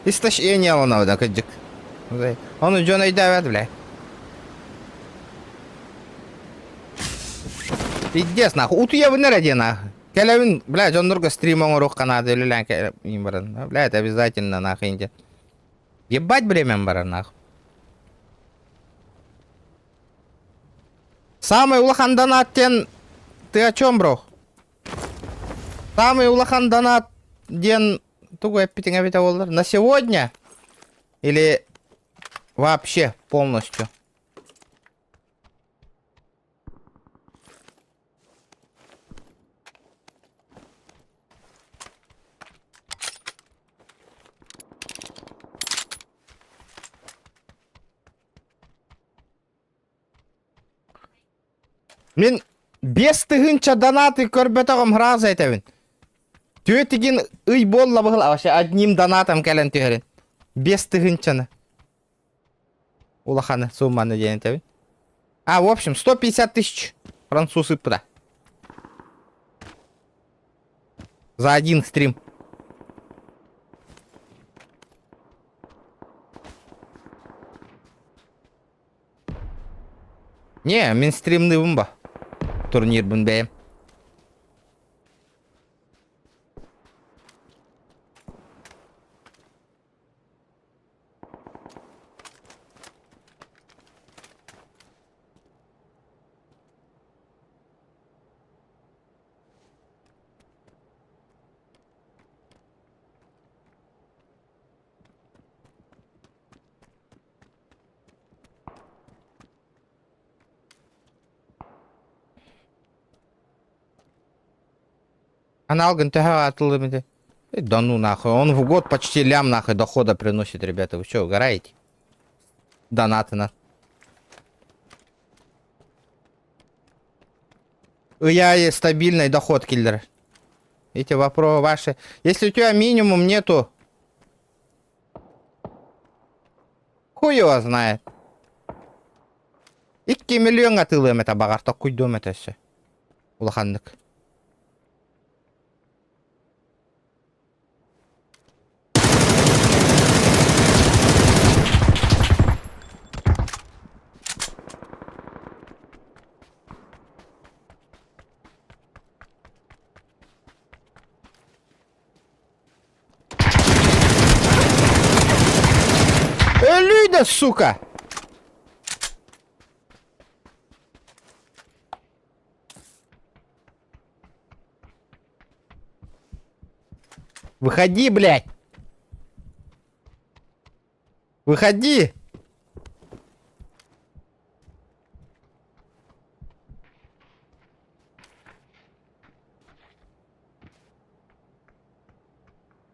Истощение он надо, кадик. Он у Джона и давят, бля. Пиздец, нахуй. Уту я вынеради, нахуй. Келевин, блядь, он нурга стримом рух канады люлян имбаран. Блядь, обязательно, нахуй, инди. Ебать время, баран, нахуй. Самый улахан донат тен... Ты о чем, бро? Самый улахан донат ден... На сегодня? Или вообще полностью? Мен бес тыгынча донаты көрбетағым граза етевін. Түйетігін үй болла бұғыл, вообще одним донатом кәлін түйерін. Бес тыгынчаны. Улаханы, сумманы дейін етевін. А, в общем, 150 тысяч француз ыппыда. За один стрим. Не, мен стримныбын ба. Турнирбын бәйім. Аналган ТГ атылымды. Да ну нахуй, он в год почти лям нахуй дохода приносит, ребята. Вы что, угораете? Донаты на. Я стабильный доход, киллер. Эти вопросы ваши. Если у тебя минимум нету... Хуй его знает. 2 миллион атылым это багар, так куйдом это все. Улахандык. Люда, сука! Выходи, блядь! Выходи!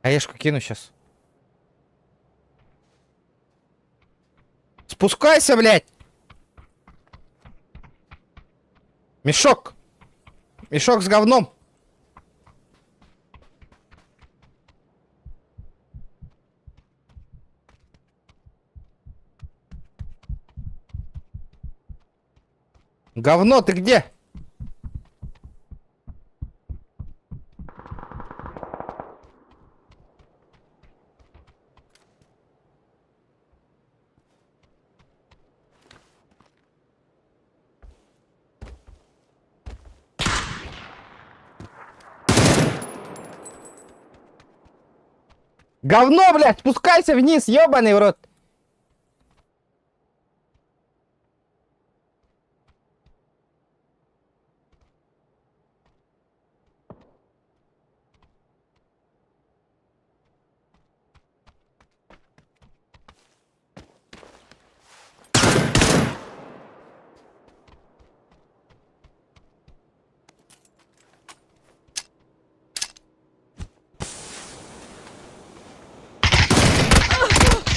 Аешку кину сейчас. Спускайся, блядь! Мешок! Мешок с говном! Говно, ты где? Говно, блядь, спускайся вниз, ёбаный в рот.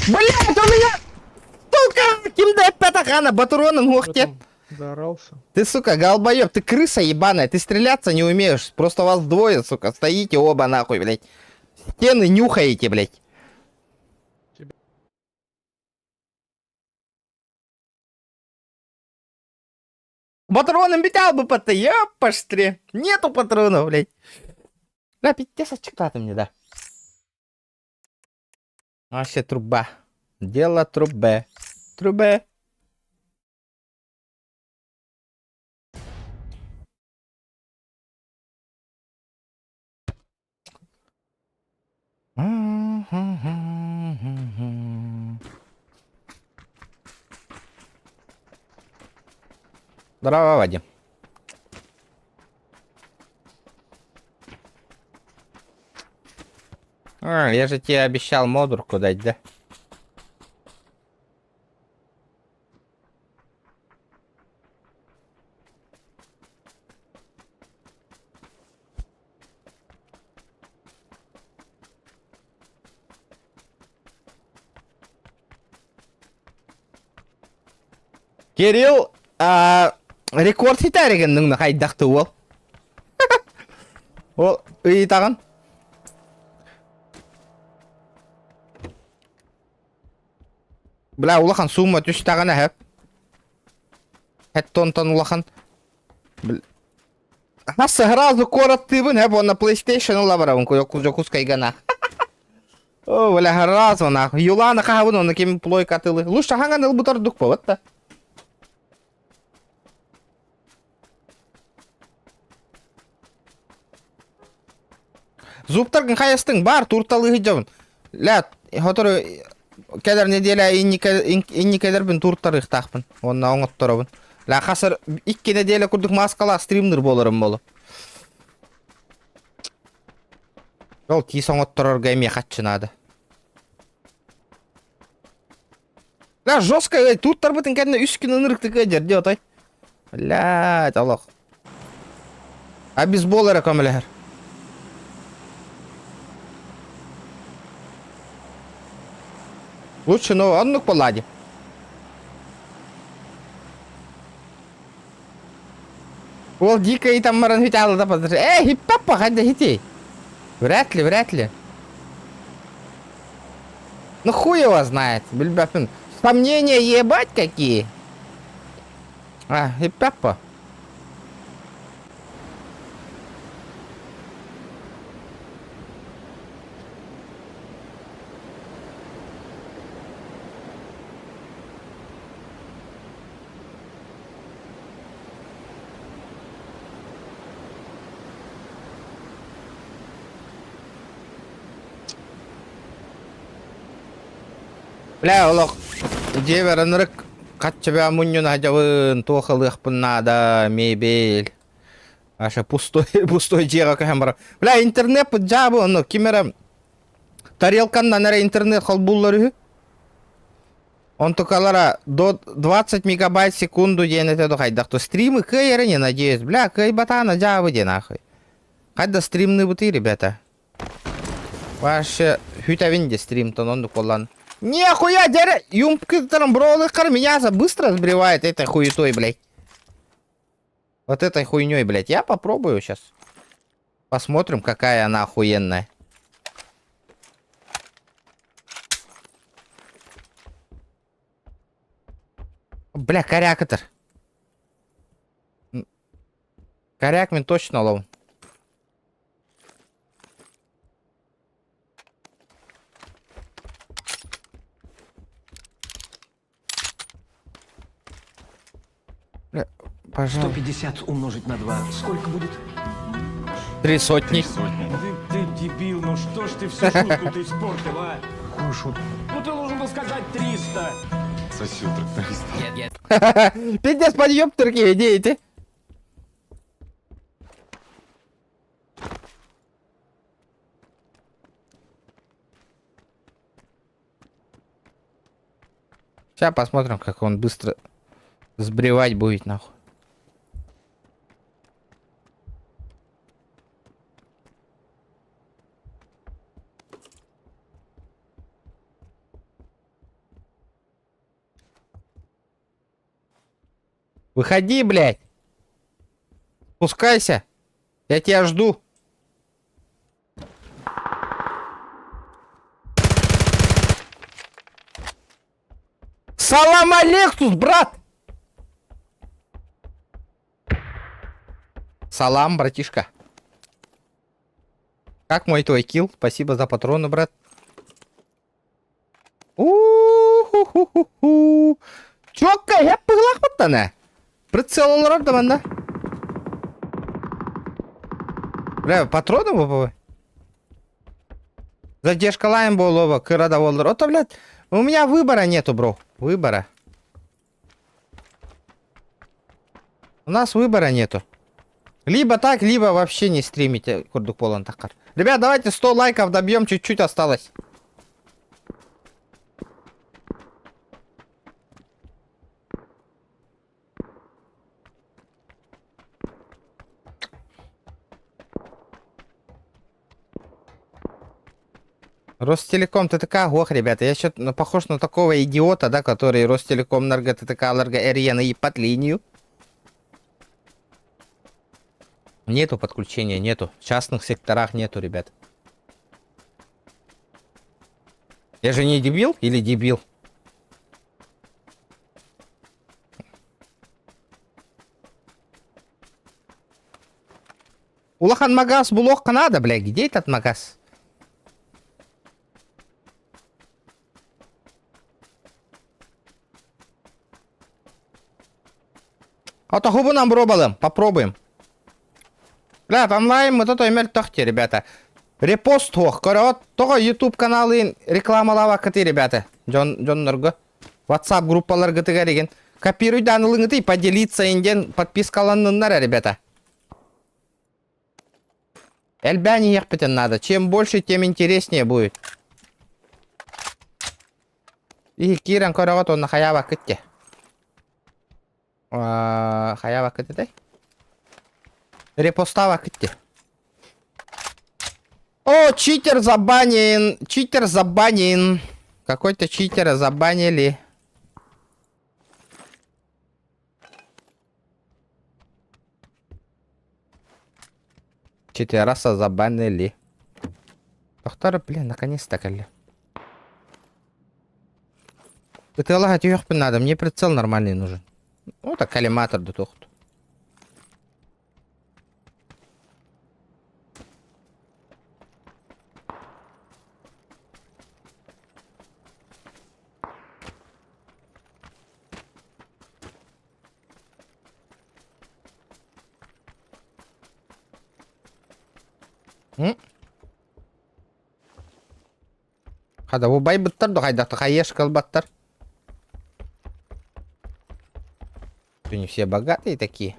Блядь, у меня... Сука! Кимдай пятахана, батуроном ухтет. Заорался. Ты, сука, голбоёб, ты крыса ебаная, ты стреляться не умеешь. Просто вас двое, сука, стоите оба нахуй, блядь. Стены нюхаете, блядь. Патроном битал бы по ёпаштре. Нету патронов, блядь. Да, 50 чекта ты мне, да. Вообще труба. Дело трубе. Трубе. Здорово, Вадим. Я же тебе обещал модурку дать, да? Кирилл, рекорд хитаригеннің қайдақты ол? Ол, үй тағын? Бля, улахан сумма түш тағын әхіп. Хэттонтон улахан. Сразу корот тыбын, хэп, он на PlayStation улабаравын, жокус кайгана. О, бля, сразу нахуй. Юлана қағабын, оны кем плойка тылы. Лучше ханган ыл бұтар дук повод, да? Зубтаргын хайыстың бар турталығы жауын. Ля, который кедер неделя инни кедер бін туртары тақпын. Онна оңыт тұрабын. Ля, қасыр 2 неделя күрдік маскала стримдер болырым болу. Ол тиіс оңыт тұрар гайме қатшынады. Ля, жестко, туртар бұтын кәдіне 3 күн ынырықты көдер, де отай. Блядь, Аллах. А бейсболлары көмілер. Лучше, но он ну полади. Ол дико и там маран хитал да подожди. Хип-папа, хотя хитей. Вряд ли. Ну хуй его знает, бельбапин. Сомнения ебать какие. Хип-папа. Бля, олох, жеберінірік қатчыбя мұнын ажауын тоқылық бұннада мебель. Аша пустой жеға көхем бара. Бля, интернет жабы, ну, кемерім тарелканна нәре интернет қол бұллары. Он тукалара до 20 мегабайт в секунду ден это дохайдах. То стримы кайры не надеюсь. Бля, кай батана жабы ден ахуй. Хайда стримны буты, ребята. Ваше хютавинде стрим-то он коллан. Нихуя, дядя, юмпкитером бролыхар меня быстро сбривает этой хуетой, блядь. Вот этой хуйней, блядь. Я попробую сейчас. Посмотрим, какая она охуенная. Бля, коряк-то. Коряк мне точно лов. Пожалуйста. 150 умножить на 2. Сколько будет? 3 сотни. Ты дебил, ну что ж ты всю шутку ты испортил, а? Какую шутку? Ну ты должен был сказать 300. Сосил тракторист. Пиздец, подъем турки, идите. Сейчас посмотрим, как он быстро сбривать будет, нахуй. Выходи, блядь. Спускайся. Я тебя жду. Салам алейкум, брат. Салам, братишка. Как мой твой килл? Спасибо за патроны, брат. У-ху-ху-ху-ху. Чокка, я пыглах баттана. Прицел олар да манда. Бля, патроны бабы. Задержка лайм болова, кырада олар. Ото, блядь, у меня выбора нету, бро. Выбора. У нас выбора нету. Либо так, либо вообще не стримите Курдук Полон Такар. Ребят, давайте 100 лайков добьем, чуть-чуть осталось. Ростелеком ТТК, ох, ребята, я что-то похож на такого идиота, да, который Ростелеком, Энерго, ТТК, Энерго, РЕН и под линию. Нету подключения, нету. В частных секторах нету, ребят. Я же не дебил или дебил? Улахан магаз булох Канада, бля, где этот магаз? А то губу нам пробуем, попробуем. Бля, онлайн мы тут имели тохте, ребята. Репост хух, корот. Того YouTube каналы рекламалава кыты, ребята. Джоннорго. WhatsApp группалар гытыга деген. Копируй данылыңыты и поделиться инден подпискаланныннар, ребята. Эльбяни ехпетен надо. Чем больше, тем интереснее будет. И киран корот он на хаява кытте. Хаява кытте дай. Репостава кытте. О, читер забанен. Читер забанен. Какой-то читера забанили. Читераса забанили. Доктор, блин, наконец-то, коли. Это лагать ёхпи надо, мне прицел нормальный нужен. Ну, так коллиматор да тухту. Хада bu bay быттар да хайдакта хайеш калбаттар. Не все богатые такие.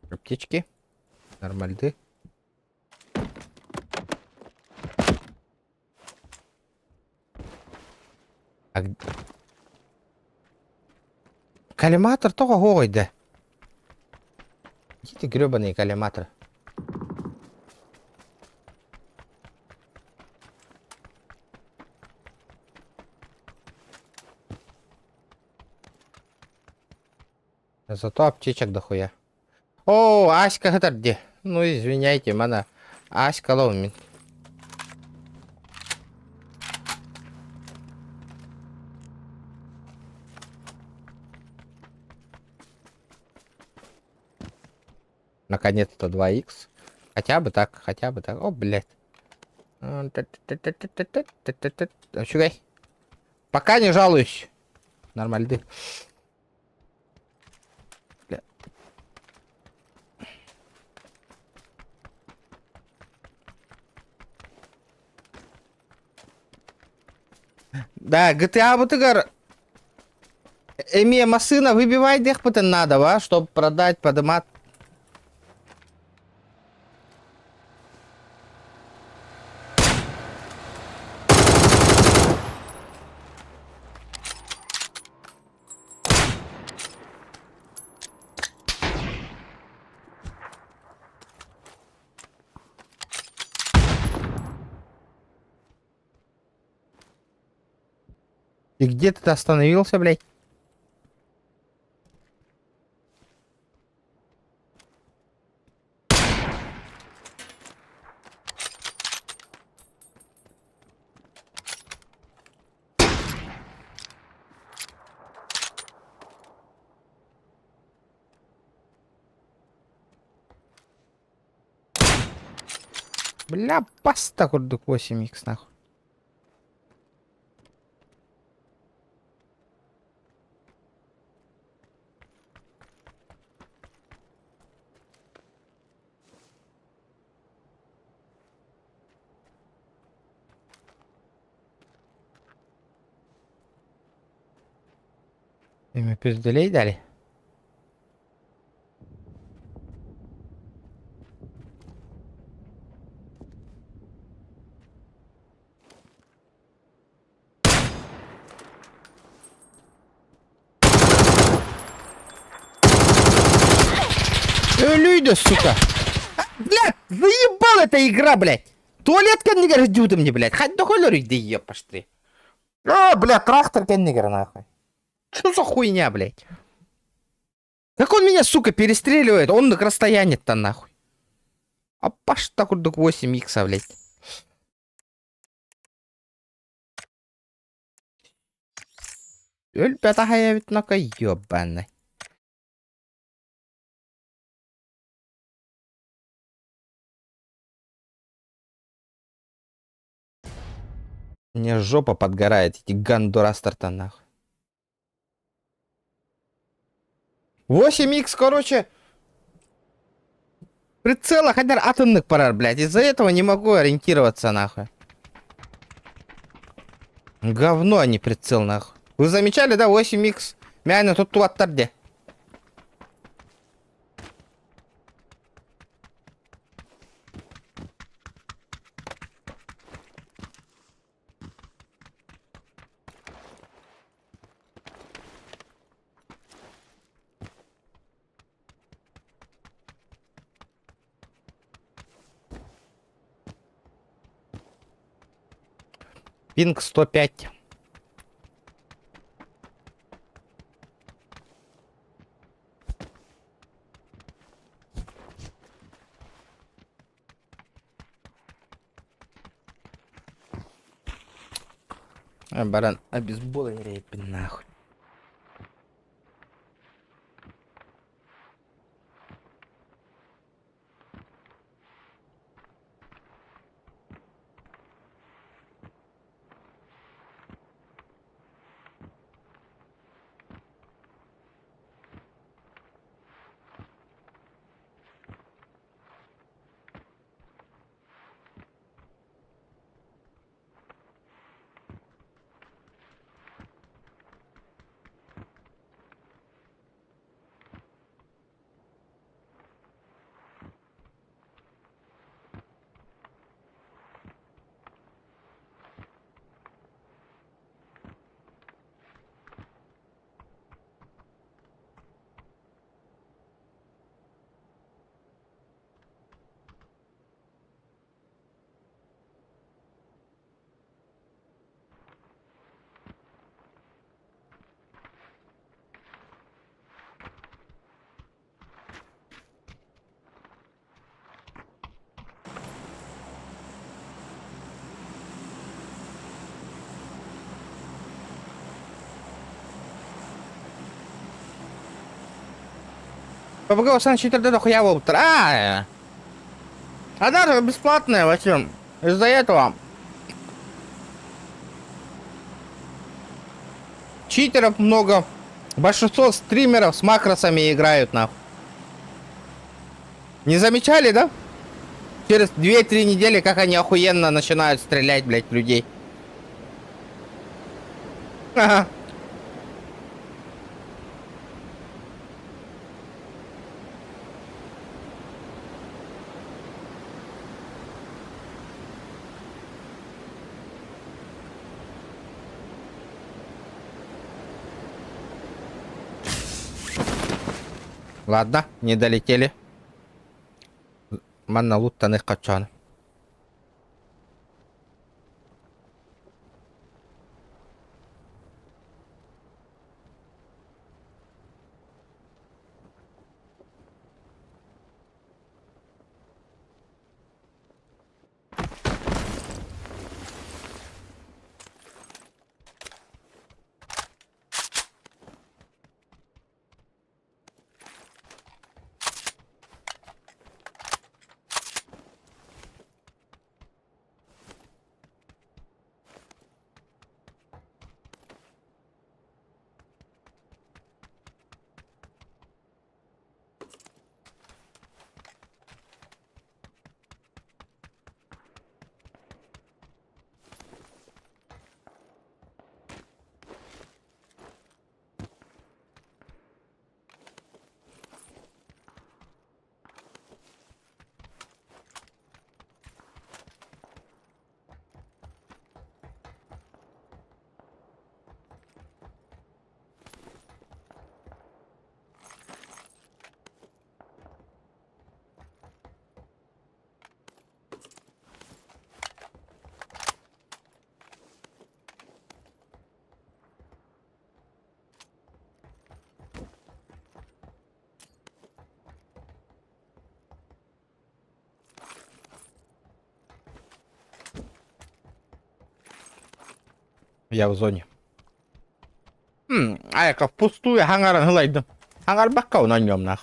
Аптечки. Нормальды. Коллиматор только гой, да. Эти гребаные коллиматоры. Зато аптечек дохуя. О, Аська это где? Ну извиняйте, мана. Аська ловит. Наконец-то 2х. Хотя бы так, хотя бы так. О, блядь. Чугай. Пока не жалуюсь. Нормально. Да, GTA бутыгар. Эми машина выбивай дехпытын надо, ва, чтобы продать, подымать. И где ты остановился, блядь? Бля, паста курдук 8х нахуй. Ими пизделей дали. Люди, сука. Блядь, заебал эта игра, блядь. Туалет кеннигер ждют мне, блядь. Хоть до холеры, да ебашь ты. Блядь, трактор кеннигер, нахуй. Что за хуйня, блядь? Как он меня, сука, перестреливает? Он на расстояние-то, нахуй. А паш так вот 8х, блядь. Ребята, я ведь на-ка ёбаный. Мне жопа подгорает, эти гандурастер-то, нахуй. 8х, короче. Прицела хотя атомных пар, блядь. Из-за этого не могу ориентироваться, нахуй. Говно, а не прицел, нахуй. Вы замечали, да, 8х? Мяне тут туаттарде. Пинг 105. Баран, обезболен рейпи, нахуй. PUBG Сан 4D дохуя утра. Она же бесплатная, вообще. Из-за этого читеров много. Большинство стримеров с макросами играют, нахуй. Не замечали, да? Через 2-3 недели, как они охуенно начинают стрелять, блядь, в людей. Ага. Ладно, не долетели. Манна луттаных качан. Я в зоне. А яка впустую hangar은 흘러있든. hangar밖에 원한이 없나.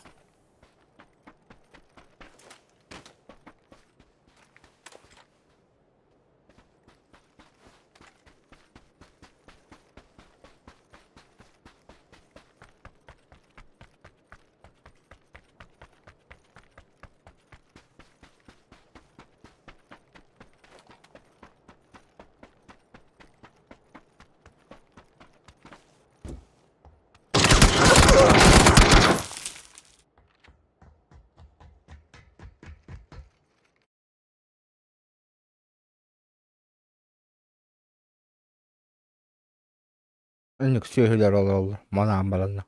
Ünlük söhüler olur. Manam balında.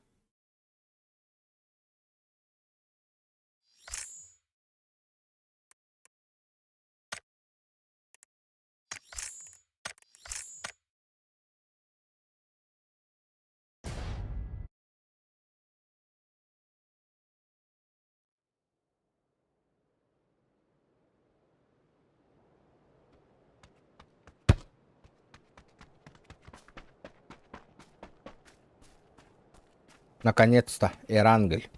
Наконец-то, Эрангель.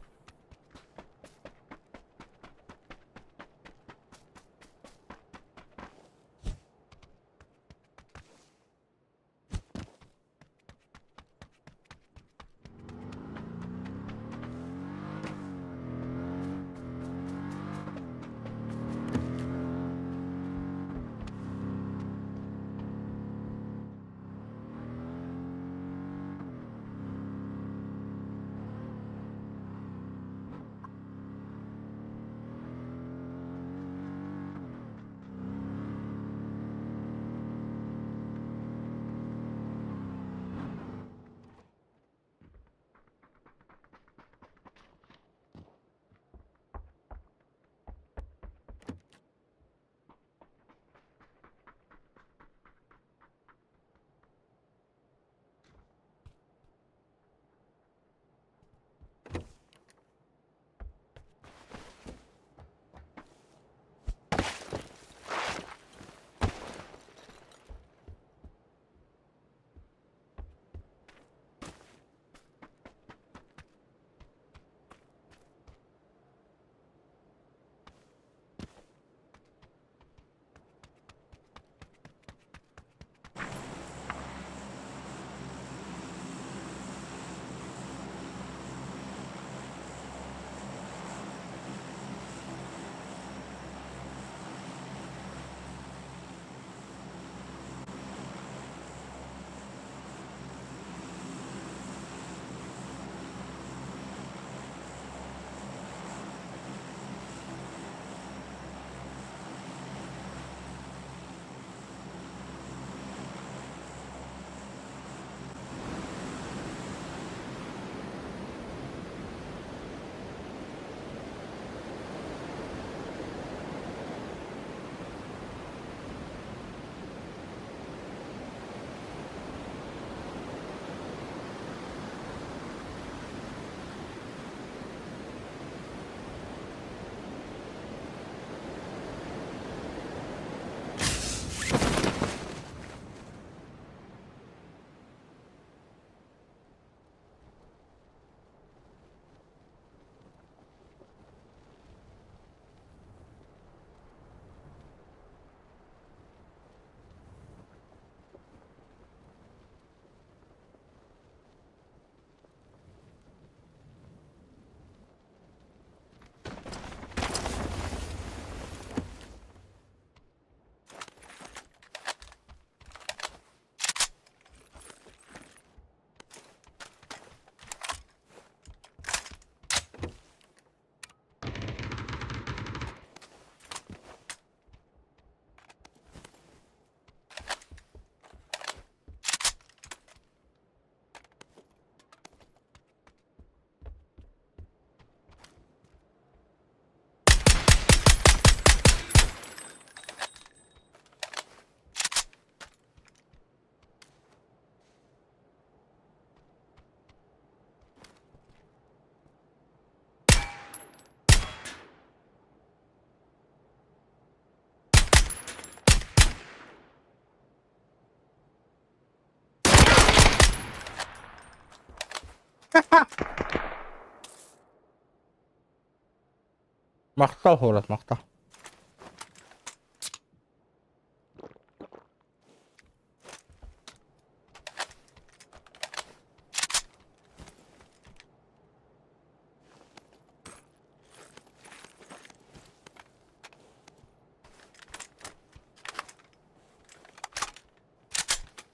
Мақта хорат, мақта.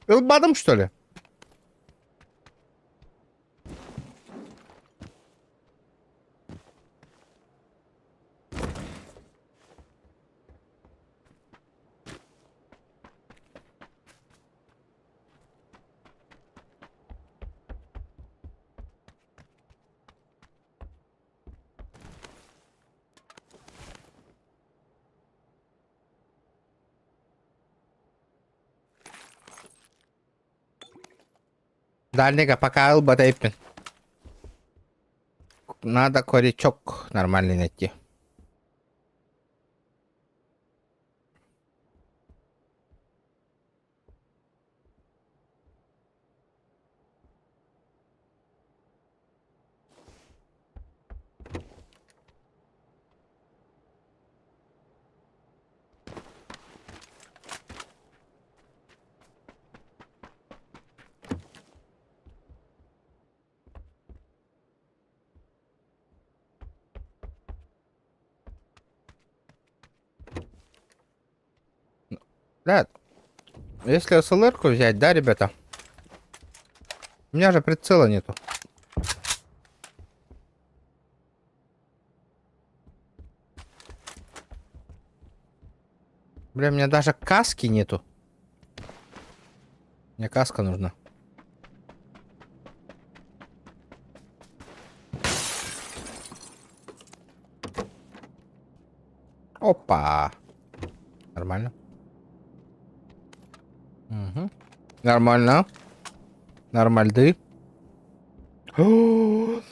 Илбадым, что ли? Дальника пока албатайпин. Надо корячок нормальный найти. Да, если СЛР-ку взять, да, ребята? У меня же прицела нету. Бля, у меня даже каски нету. Мне каска нужна. Опа. Нормально. Угу. Нормально. Нормальды. О,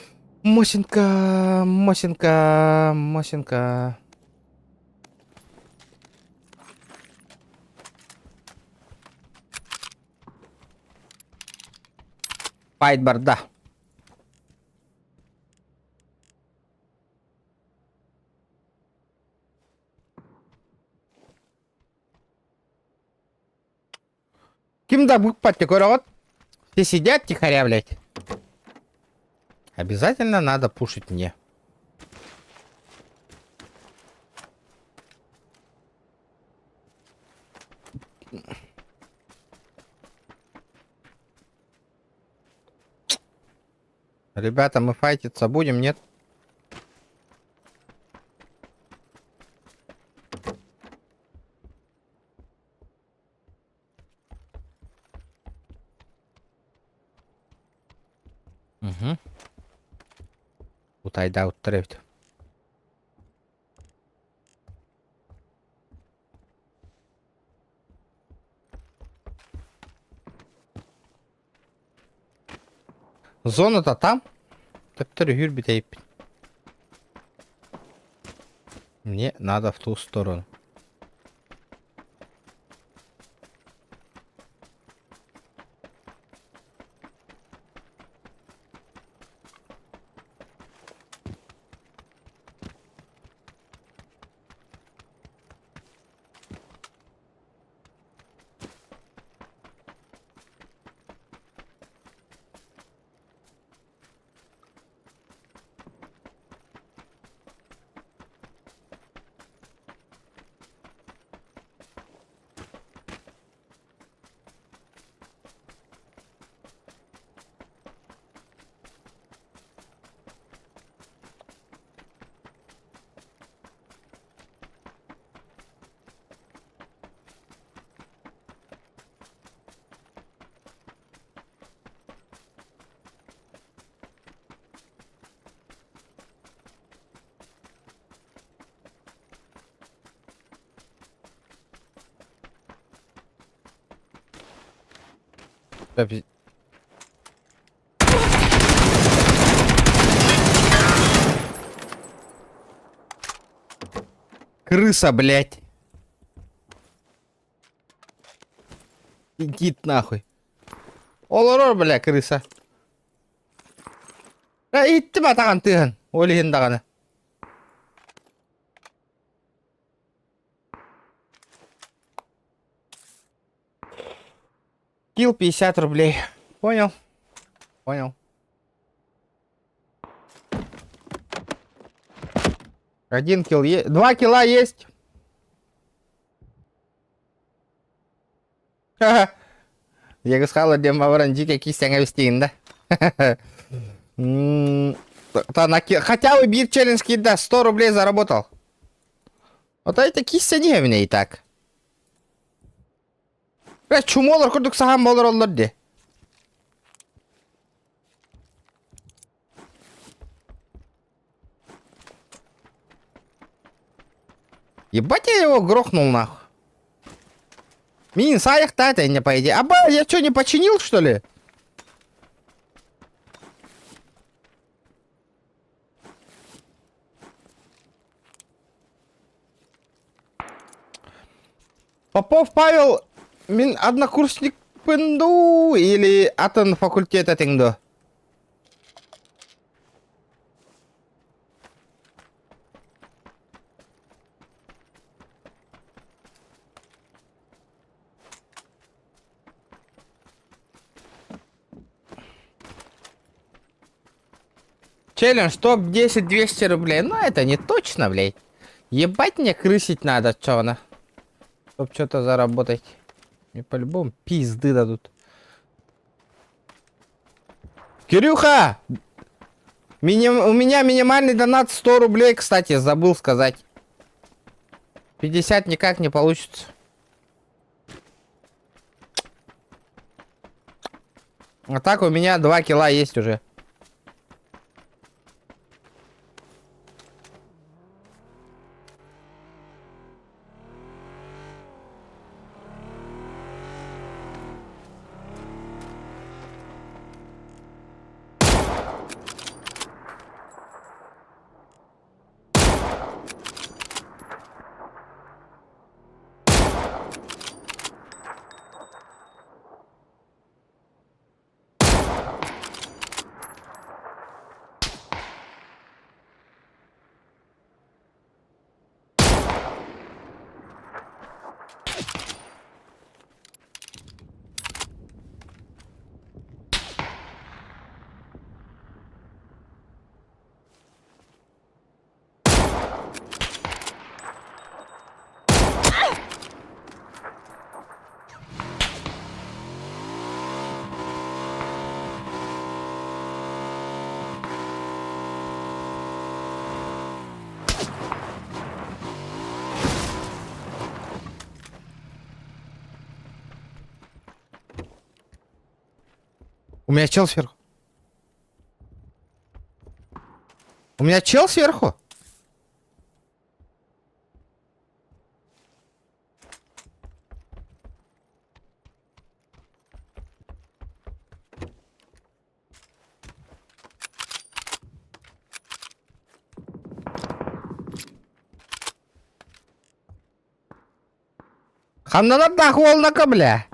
Мосинка, Мосинка, Мосинка. Файтбар, да. Кимда букпатти корот. Все сидят тихоря, блядь. Обязательно надо пушить мне. Ребята, мы файтиться будем, нет? Угу. Утайда уттрефт. Зона-то там? Тептерю гюрбитейп. Мне надо в ту сторону. Крыса, блядь. Идит нахуй. Олорор, бля, крыса. Да идти батаган тыган. Олиген даганы. Килл 50 рублей. Понял? Понял. Один килл есть. 2 килла есть. Ха-ха. Я сказал, где мавранди какие стянгавистин, да? Хотя бы бит челлендж да, 100 рублей заработал. Вот это кисся не мне и так. Бля, чумолар курдук сахам болар олар де. Ебать я его грохнул нахуй. Мин, саях тата не по идее. Аба, я что, не починил, что ли? Попов Павел, мин однокурсник пынду или атын факультета теңдо? Челлендж топ-10 200 рублей. Ну это не точно, блядь. Ебать мне крысить надо, чё она. Чтоб что-то заработать. Мне по-любому пизды дадут. Кирюха! У меня минимальный донат 100 рублей, кстати, забыл сказать. 50 никак не получится. А так у меня 2 кило есть уже. У меня чел сверху. У меня чел сверху. Хамнанат нахуалнака, бля.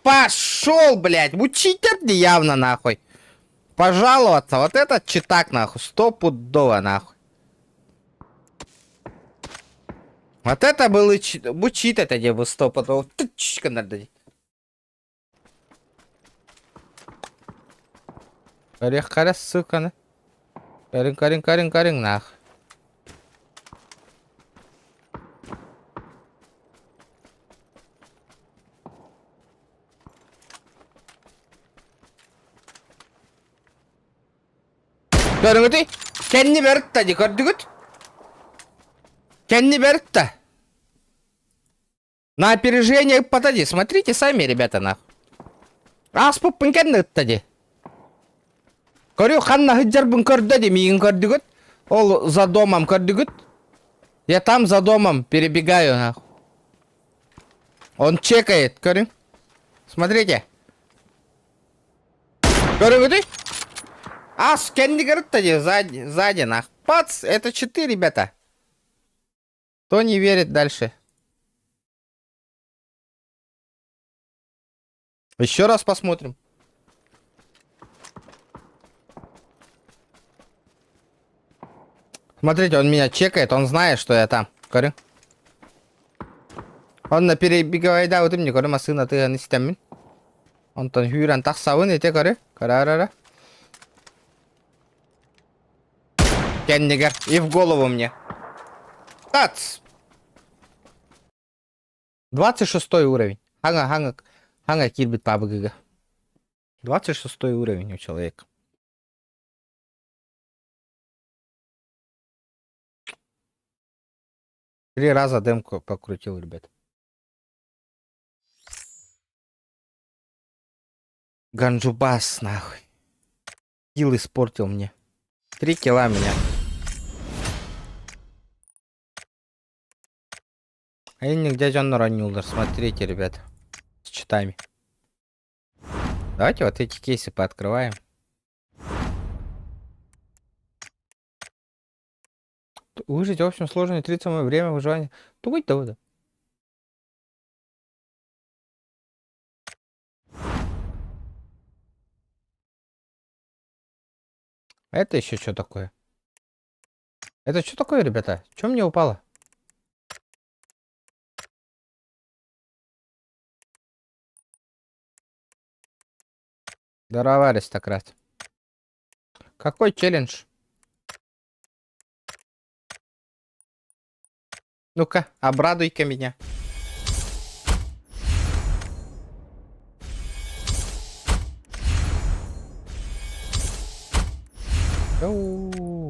Пошел, блядь, учитель явно нахуй. Пожаловаться, вот этот читак нахуй, стопудово нахуй. Вот это был учит это не бы стопудово. Тычка надо. Орех, карас, сука, на. Карин, нах. Көріңіз, кәнні бәріп та, көрдігіт? Кәнні бәріп та. На опережение подойди, смотрите сами, ребята, нахуй. Аспыппын кәнні үттәді. Көрі, қанна хыджарбын көрдәді, миін көрдігіт. Ол за домом көрдігіт. Я там за домом перебегаю, нахуй. Он чекает, көрің. Смотрите. Көріңіз? Ас, кенди город-то сзади, нах. Пац, это 4, ребята. Кто не верит дальше? Еще раз посмотрим. Смотрите, он меня чекает, он знает, что я там. Корю. Он на перебеговой, да, вот и мне, корю, масына, ты не системин. Он там хюран так савын, и те, корю. Кара-ра-ра. Кеннигер. И в голову мне. Тац. 26 уровень. Ханга. Ханга кирбит пабгга. 26 уровень у человека. Три раза демку покрутил, ребят. Ганджубас, нахуй. Килл испортил мне. 3 килла меня. А я нигде Джон ранил. Смотрите, ребят. С читами. Давайте вот эти кейсы пооткрываем. Выжить в общем сложное 30 время выживания. Тугуть да. Это еще что такое? Это что такое, ребята? Что мне упало? Здорово, аристократ. Какой челлендж? Ну-ка, обрадуй-ка меня.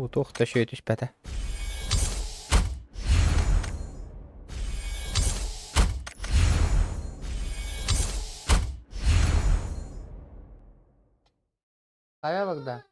Тух, еще эту спята. Ставил, да.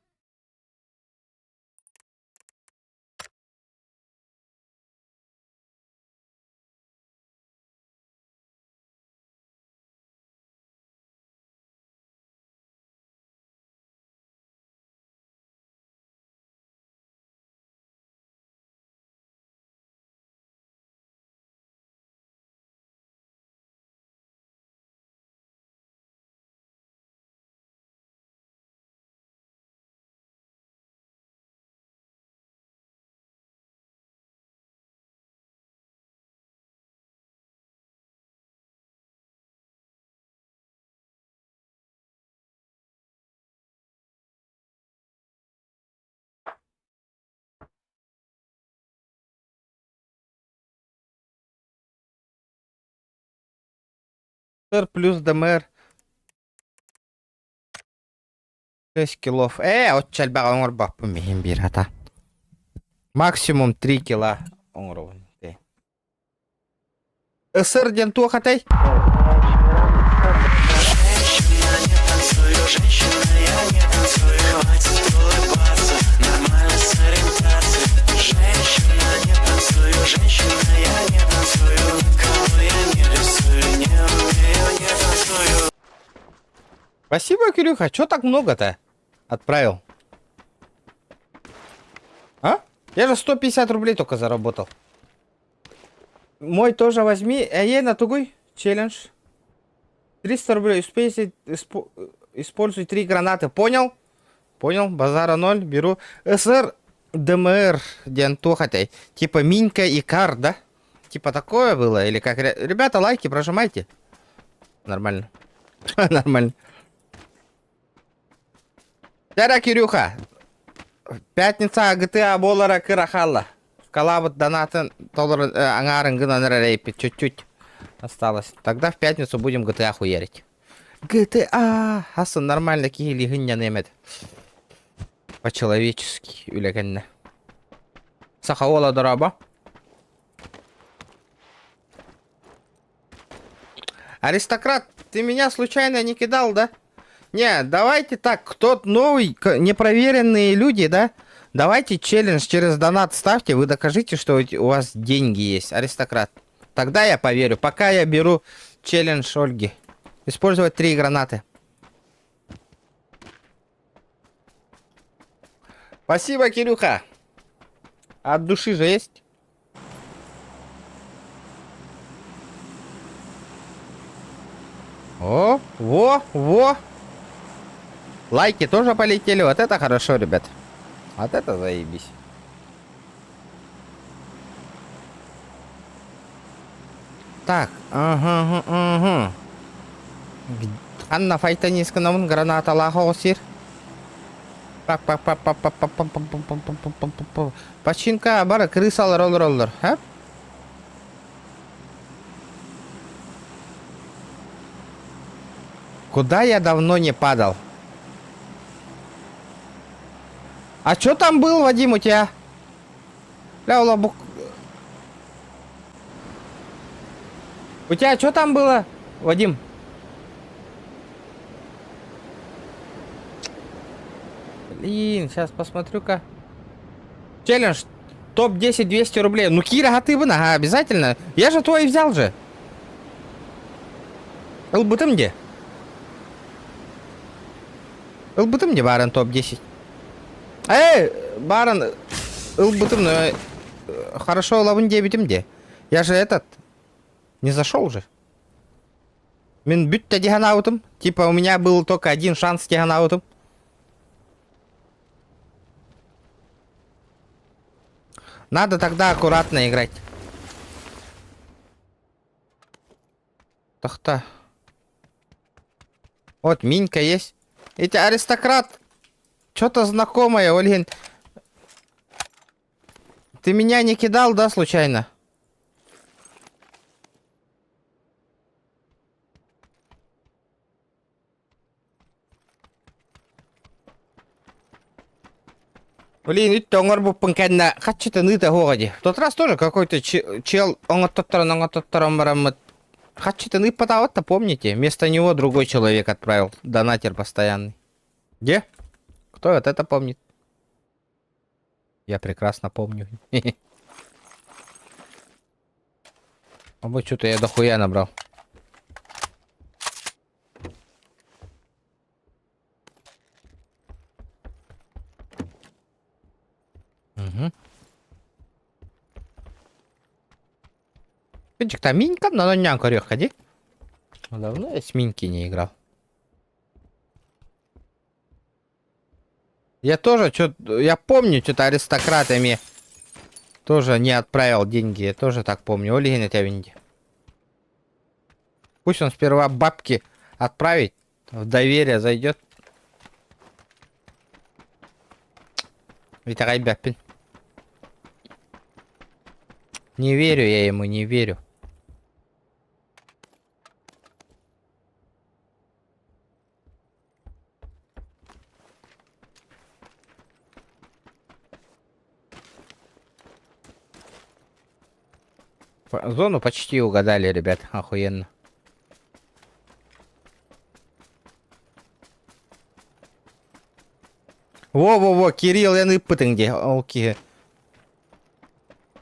Плюс ДМР 6 киллов. Вот чальба оңор баппы мейін бир ата. Максимум 3 килла оңор. СР ден туа хатай. Спасибо, Кирюха. Чё так много-то отправил? А? Я же 150 рублей только заработал. Мой тоже возьми. Ей на тугой челлендж. 300 рублей. Успейте использовать 3 гранаты. Понял? Понял. Базара 0. Беру. СР ДМР. Диантохатай. Типа Минька и Кар, да? Типа такое было? Или как? Ребята, лайки прожимайте. Нормально. Нормально. Дядя Кирюха. Пятница GTA Болара Кирахалла. Коллабот донаты ангарын гынаныр рейпи. Чуть-чуть осталось. Тогда в пятницу будем GTA хуярить. GTA. Асан нормально киели гынья немет. По-человечески. Үлегенне. Сахаола дораба. Аристократ, ты меня случайно не кидал, да? Не, давайте так, кто новый, непроверенные люди, да? Давайте челлендж через донат ставьте, вы докажите, что у вас деньги есть, аристократ. Тогда я поверю, пока я беру челлендж Ольги. Использовать 3 гранаты. Спасибо, Кирюха. От души же есть. О, во. Лайки тоже полетели. Вот это хорошо, ребят. Вот это заебись. Так, ага. Анна файтаниска намун граната лахосир. Починка бара крысал роллер. А? Куда я давно не падал? А чё там был, Вадим, у тебя? Ля, лабук. У тебя что там было, Вадим? Блин, сейчас посмотрю-ка. Челлендж. Топ-10 200 рублей. Ну, Кира, а ты бы, ага, обязательно. Я же твой взял же. Ылбытым где? Ылбытым где, баран, топ-10? Баран, ылбытым, но... Хорошо, лавын дебитым где? Я же этот... Не зашел же. Мен бютта диханаутым. Типа, у меня был только один шанс диханаутым. Надо тогда аккуратно играть. Тахта. Вот, Минька есть. Эти аристократ. Что-то знакомое, Ольгин. Ты меня не кидал, да, случайно? Блин, ведь тонгор был панканна. Хачета ныта городе. В тот раз тоже какой-то чел, он оттоттором марамат. Хачета ны потават-то, помните? Вместо него другой человек отправил. Донатер постоянный. Где? Кто вот это помнит? Я прекрасно помню. А вот что-то я дохуя набрал. Угу. Пинчик, там Минька, но на нянку орёх, ходи. Давно я с Миньки не играл. Я тоже что-то... Я помню, что-то аристократами тоже не отправил деньги. Я тоже так помню. Олеги на тебя винди. Пусть он сперва бабки отправить. В доверие зайдет. Ведь ребят, не верю я ему, не верю. Зону почти угадали, ребят, охуенно. Во-во-во, Кирилл, я ныппытың где, окей.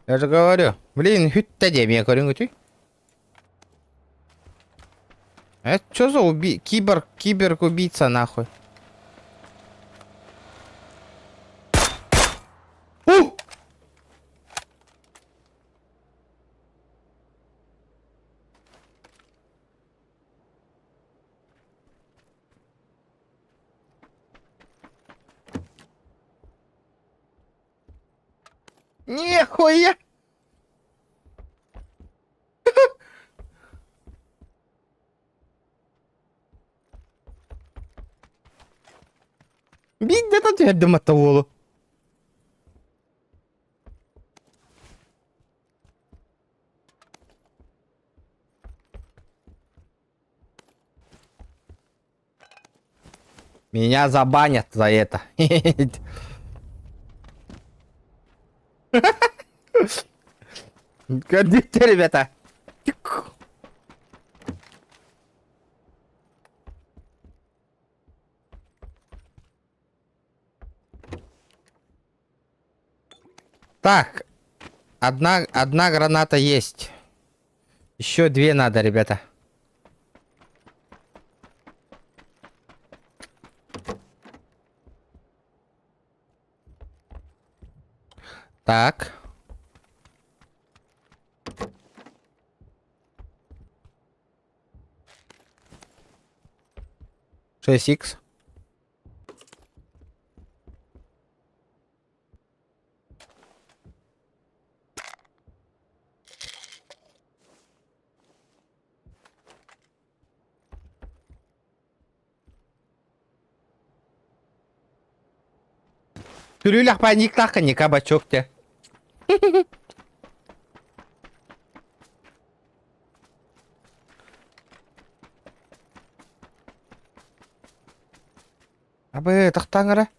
Я же говорю, блин, хютта деме, говорю, это что за киберг-убийца, нахуй? Нихуя! Бить да тут я дома того. Меня забанят за это. Гордите, ребята. Так, одна граната есть. Еще две надо, ребята. Так. Шесть икс. Тюрюлях паник так, не кабачок те. Абы, тахтаңыры.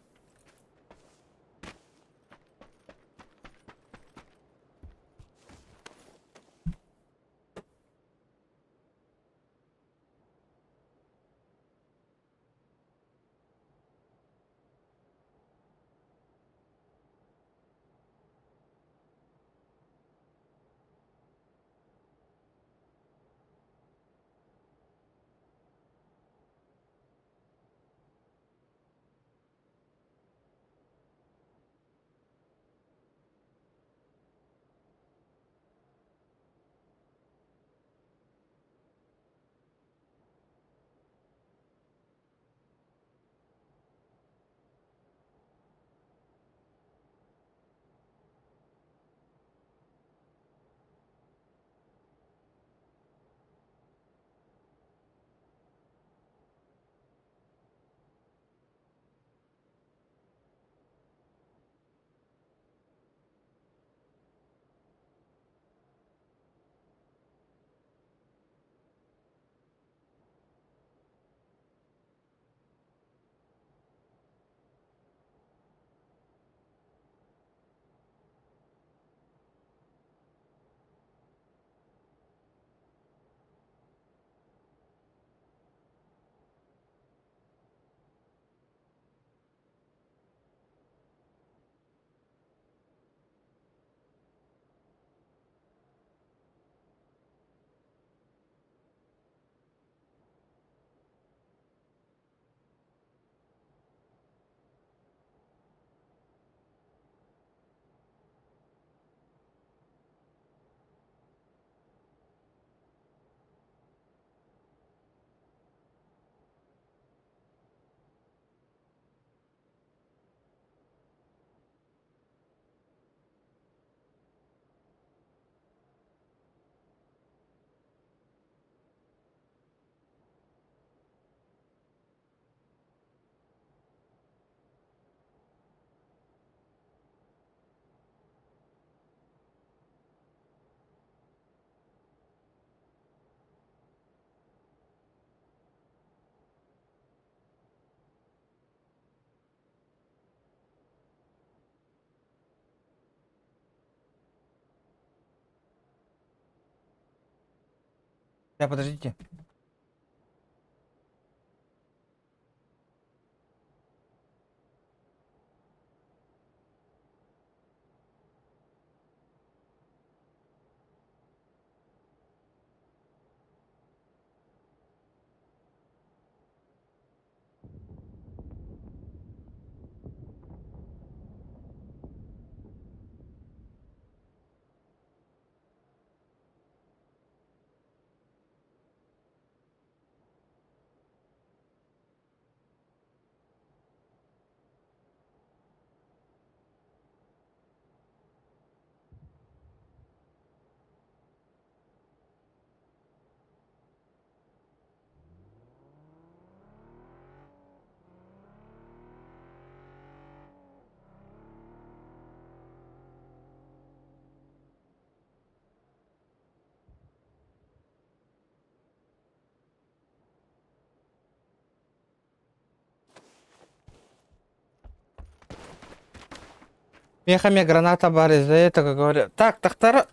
Да, подождите. Мехами граната бар, из-за этого говорю. Так, тахтара.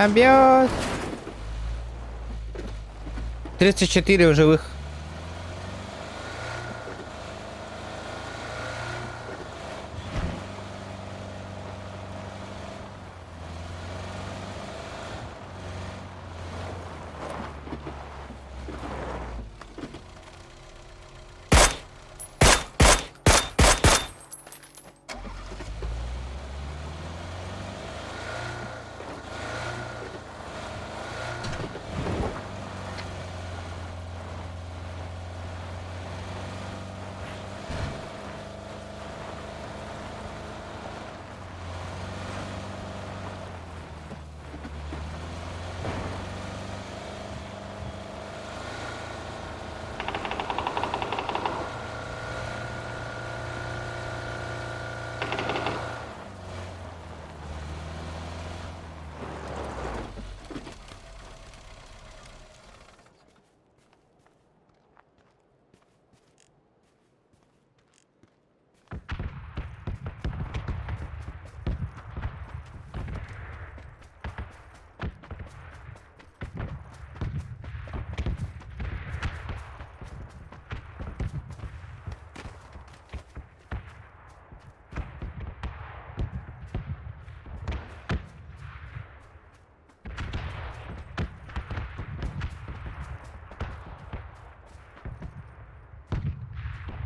Бьет. 34 в живых.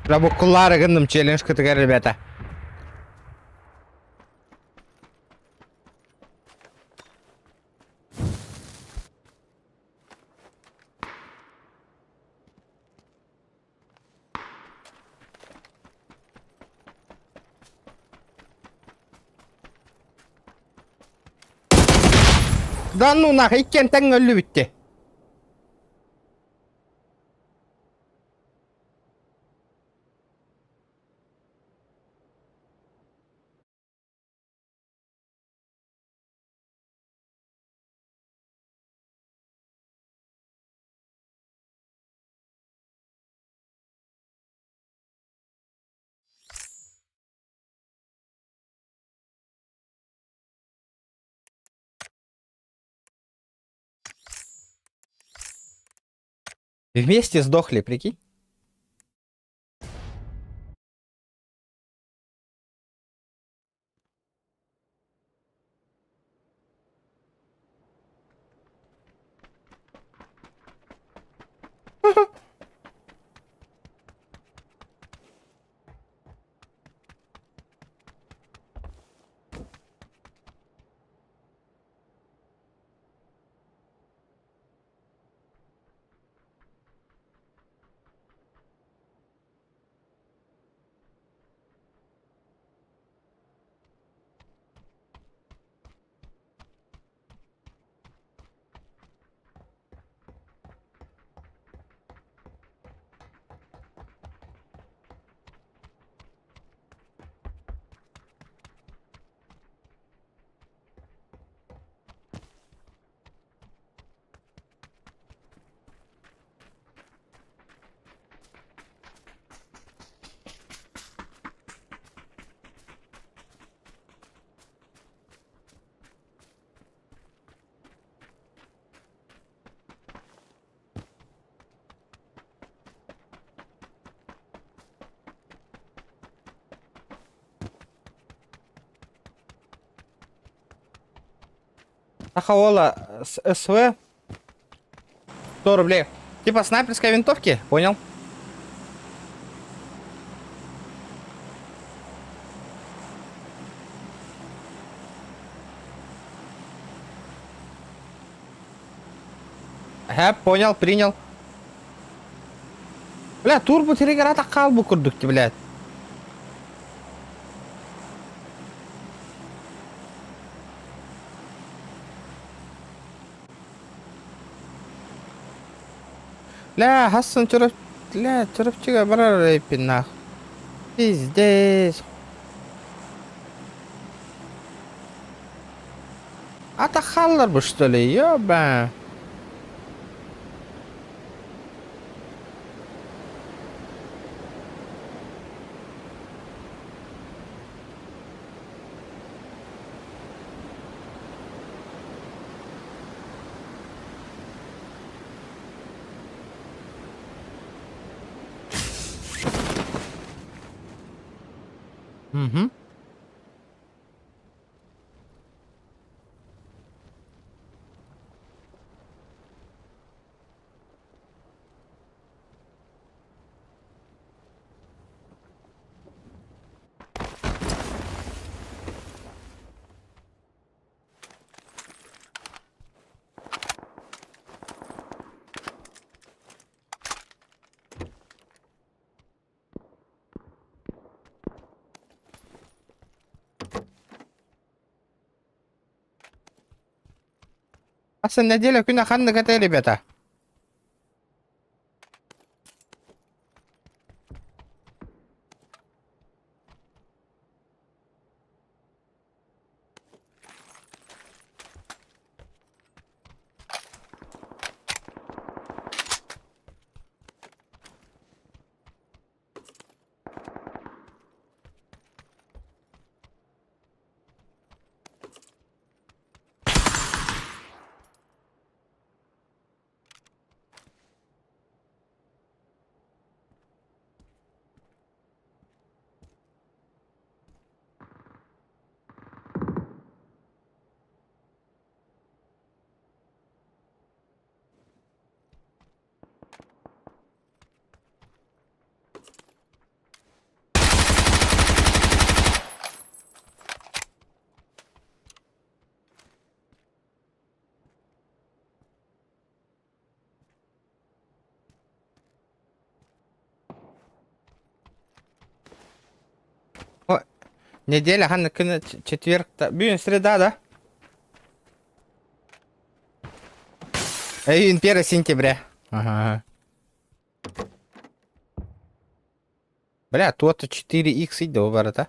Бля, букулары гындым челлендж кытыга, ребята. Да ну нахуй, иккентен өлі бітті. Вместе сдохли, прикинь. Ахаола с СВ 100 рублей. Типа снайперской винтовки, понял? Понял, принял. Бля, турбо триггерата қалбы күрдікті, блядь. Бля, Хасан түріп... Бля, түріпчіге барар рейпін, нах. Пиздец. Атақалар бұл, что ли, ёба. Угу. Аса неделя күні қанды кәте, ребята. Неделя, Ганна, четверг, бюн, среда, да? Июнь, 1 сентября. Ага. Бля, тут 4х иди до ворота.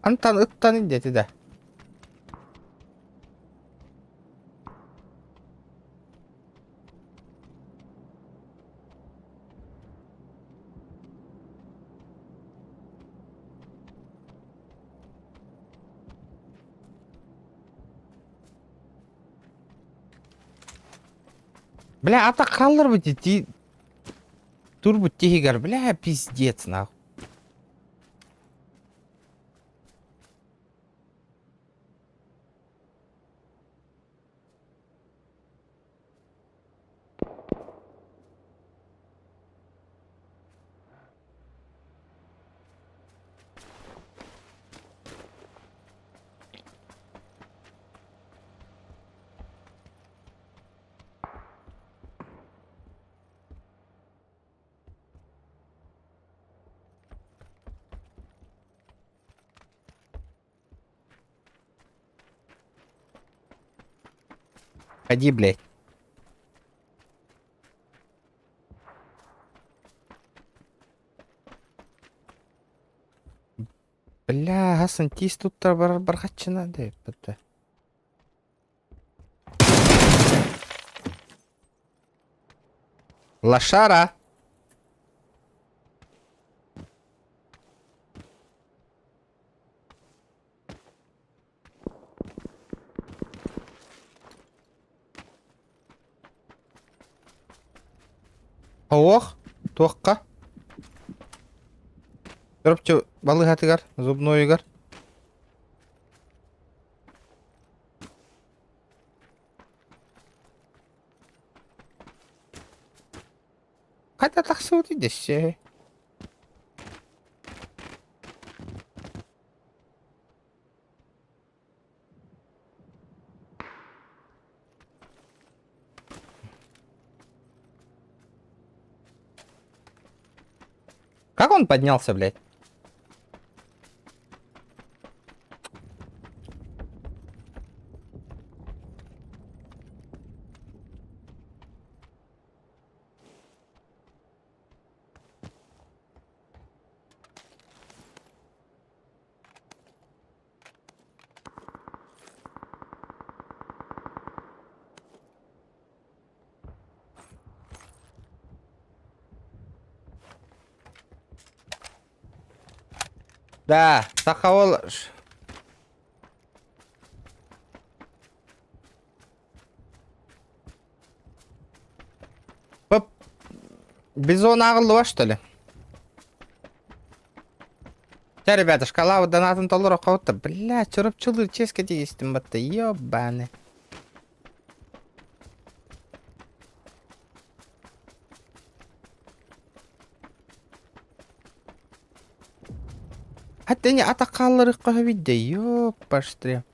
Антон, ыттан иди, да. Бля, ата қалдыр бөте, тур бөте егер, бля, пиздец, нахуй. Ходи, блядь. Бля, Хасан, тиз тут бархатчина, да, бітті. Лошара. Ох, тоққа. Көріпчі балық атығар, зубной егар. Қайда тақсы өтейді ше. Как он поднялся, блядь? Да, Сахаол... Бизон ағылды что ли? Все, ребята, шкала вот донатын толлара қауытты. Бля, чұрып чылыр ческе тегестім бітті. Ёбаны. Хәтті не атақалары қағы бидді. Ёппаштыры.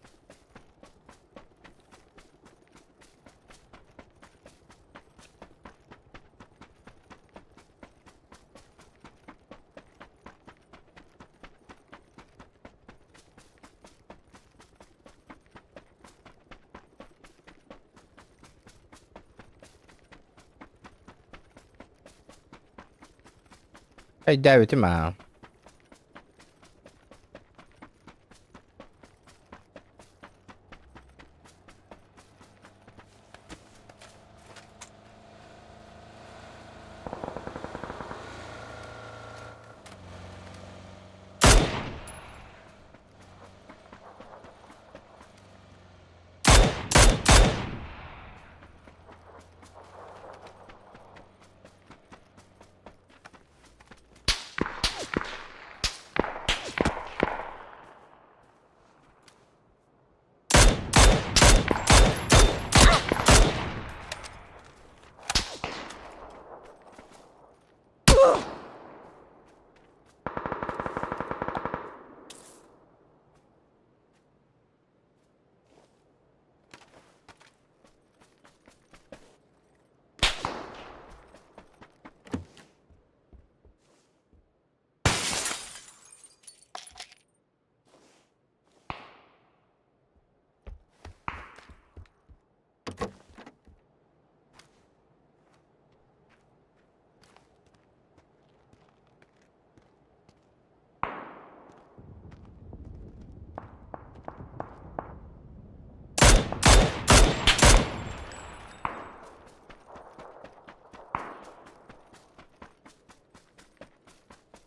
Ей, Давид, има.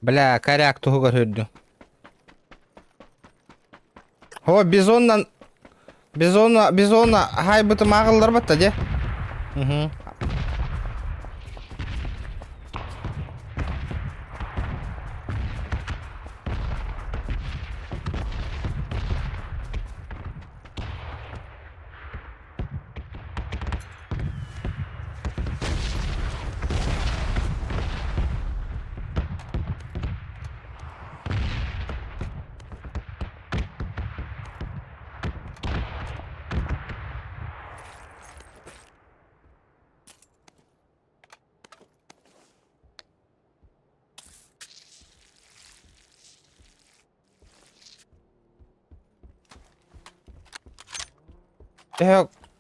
Бля, коряк тугу көрді. О, бизоннан... Бизонна хай бұтым ағылдар бітті, де?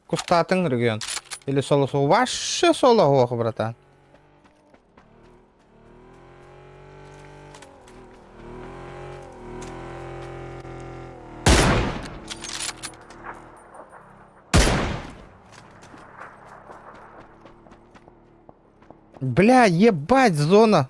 Кустатын регион. Или соло-соло. Вообще соло-ох, братан. Бля, ебать, зона.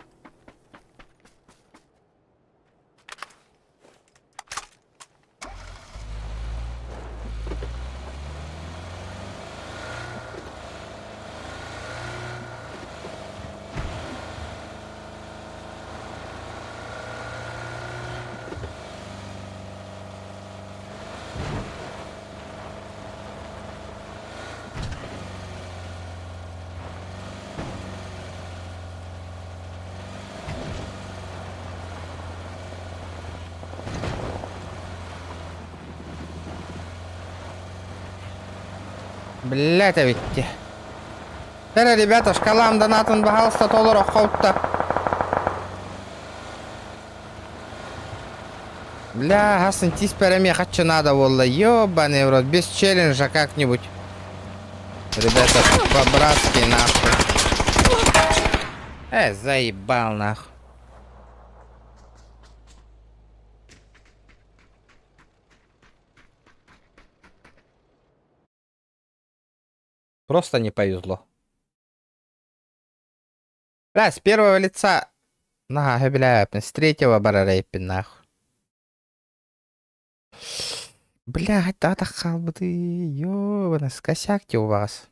Блять, а ведь. Теперь, ребята, шкалам донатын бағалыста толырық қауытта. Бля, асын тис переме хатчы надо было. Ёбаный в рот, без челленджа как-нибудь. Ребята, по-братски нахуй. Заебал нахуй. Просто не повезло. Бля, с первого лица. Нахуй, бля, с третьего барарейпи, нахуй. Бля, да халбы, ёбаный, скосякте у вас.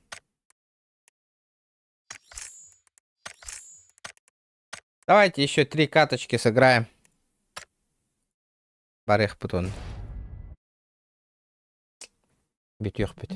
Давайте еще 3 каточки сыграем. Барых потом. Битёх бит.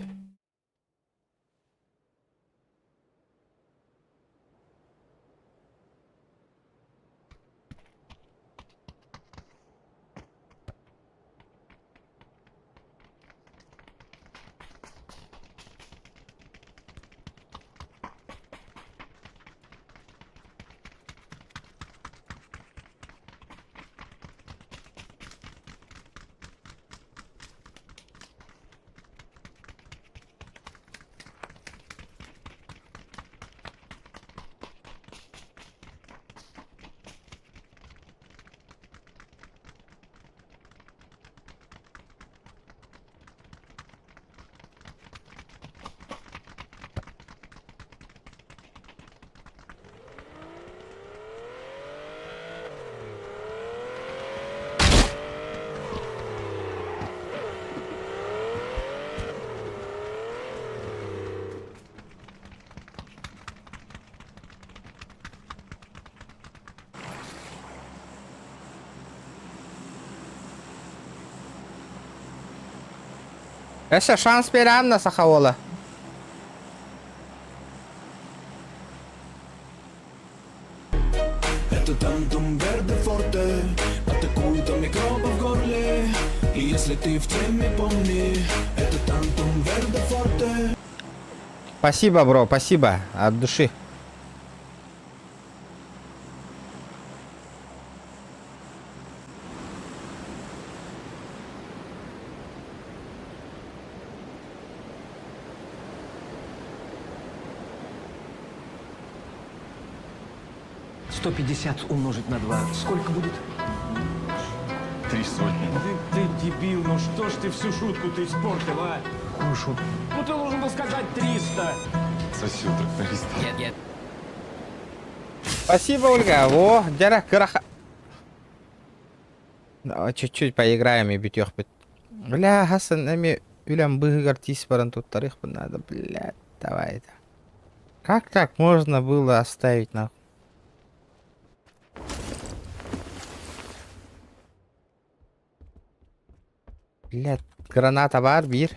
Эше шанс берем на Сахавола. Это тантум верде форте, атакуют микробы в горле. И если ты в теме, помни, это тантум верде форте. Спасибо, бро, спасибо. От души. «150 умножить на 2. Сколько будет?» 3 сотни. Ты дебил, ну что ж ты всю шутку ты испортил, а? Какую шутку? Ну ты должен был сказать 300. Сосю тракториста. Спасибо, Ольга. Во, дяра краха. Давай чуть-чуть поиграем и битёх бит. Бля, Хасан, нами Юлям быгар тиспаран тут тарих надо, бля, давай это. Как так можно было оставить нахуй? Бля, граната бар, бир.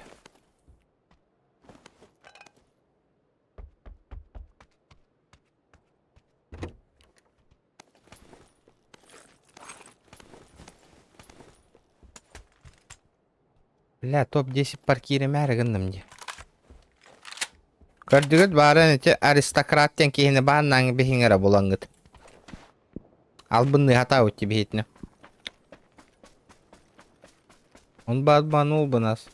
Бля, топ-10 паркирим әрігіндім де. Көрдігіт барын өте аристократтен кейіні бағыннан бейінгері болаңғыд. Ал бұнны хата өтті бейітіні. Он бы обманул бы нас.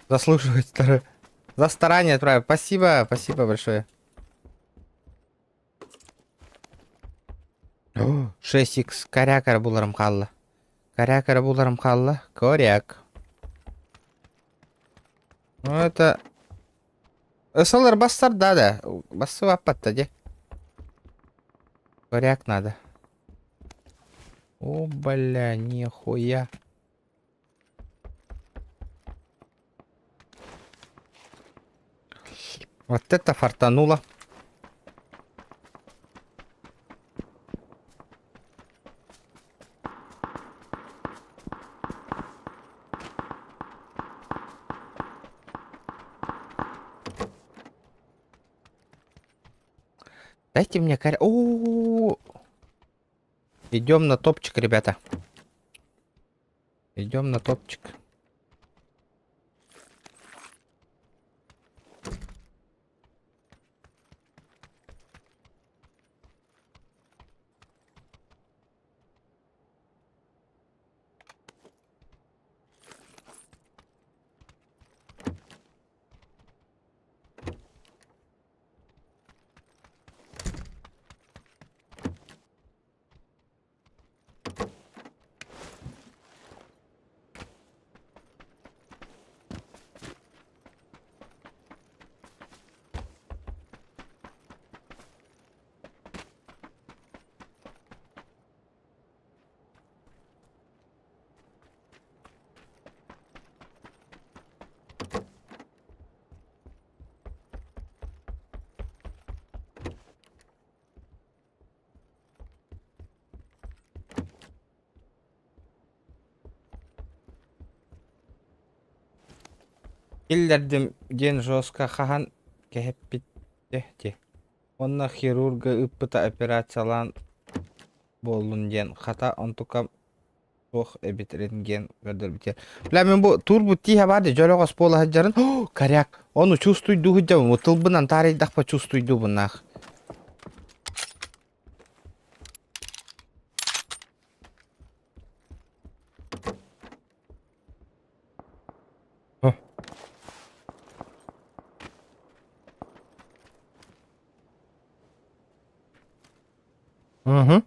Заслуживает за старание отправил. Спасибо, спасибо большое. 6х. Корякар буларым қалды. Корякар буларым қалды. Коряк. Ну это... Эсалар бастар да. Басы ваппатта де. Коряк надо. О, бля, нихуя. Вот это фартануло. Дайте мне коря... Идем на топчик, ребята. Идем на топчик. Киллердим ден жостка хахан кehep bitти. Онна хирурга ыппыта операциялан болдун ден хата онтукам ох эбит рентген көрдөр битер. Бля мен бу турбу тиха барды жологос пола хаджарын. Коряк. Ону чувствуйду худжам. Мутылбынан тарайдакпа чувствуйду бунах. Угу.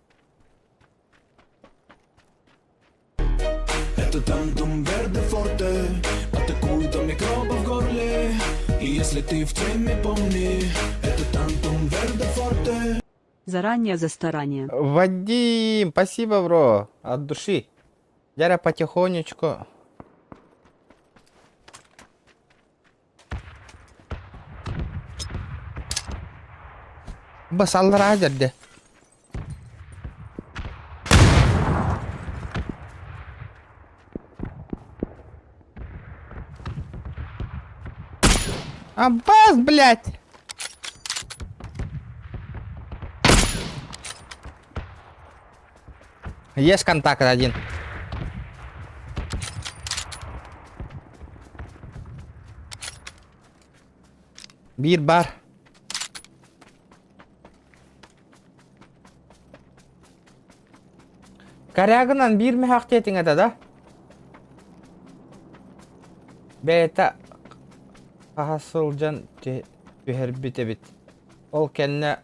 Это тантум верде форте, атакует он микробы в горле. И если ты в теме, помни, это тантум верде форте. Заранее за старание. Вадим, спасибо, бро. От души. Дядя потихонечку. Басаллар ажарды. Аббас, блядь! Есть контакт один. Bir бар. Корягынан bir mi hak ettin da? Beta Hasılcan tüher bite bit. Ol kenne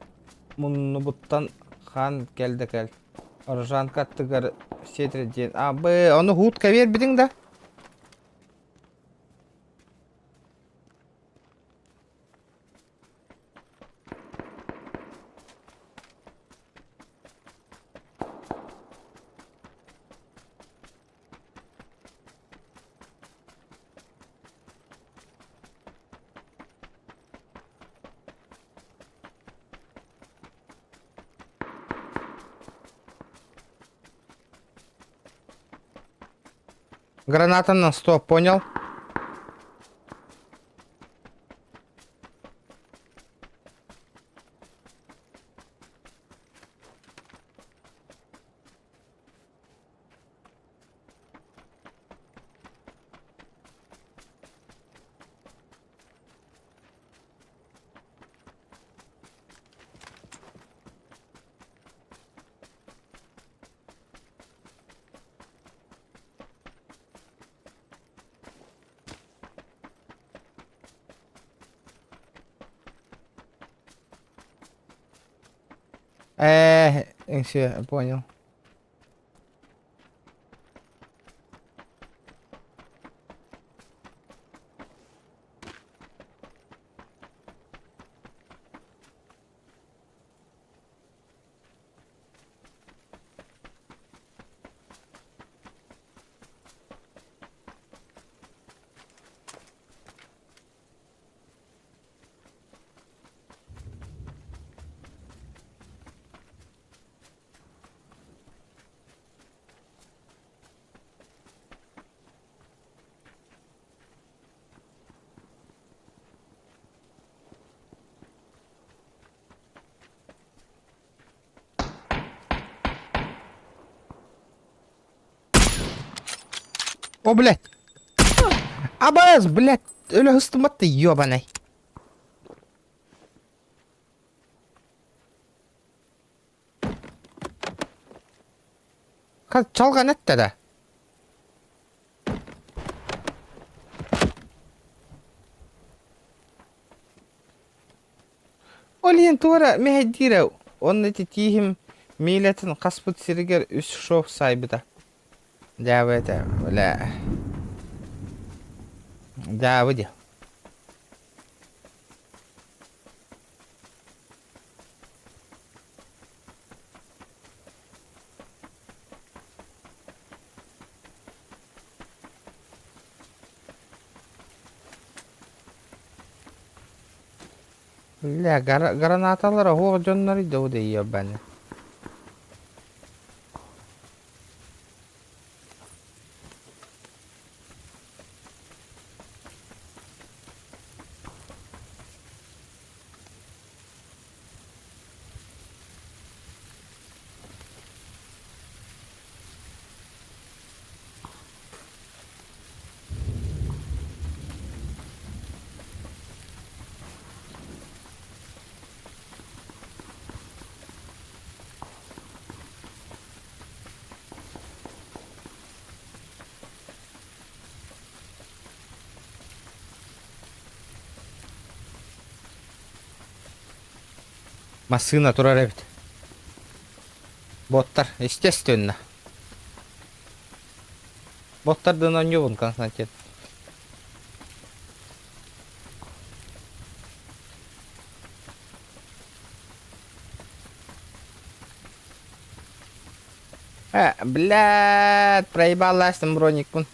munnu buttan хан geldi gel. Arjan kattıgar setredin. Abi onu hut ver bidin da. Граната на 100, понял? Все, понял. О, блядь! Абаз, блядь! Öyle hıstım attı yobanay. Çalgan etti de. Olin tuara mehdire. Onun eti tihim milletin kaspıt siriger üst şov sahibi de. Davet ولا داودي لا гранаталар هو جنري دودي ياباني Машина турар эбит. Боттар, естественно. Боттардан онёбун, Константин. Блядь, проебалась там броник. Вон.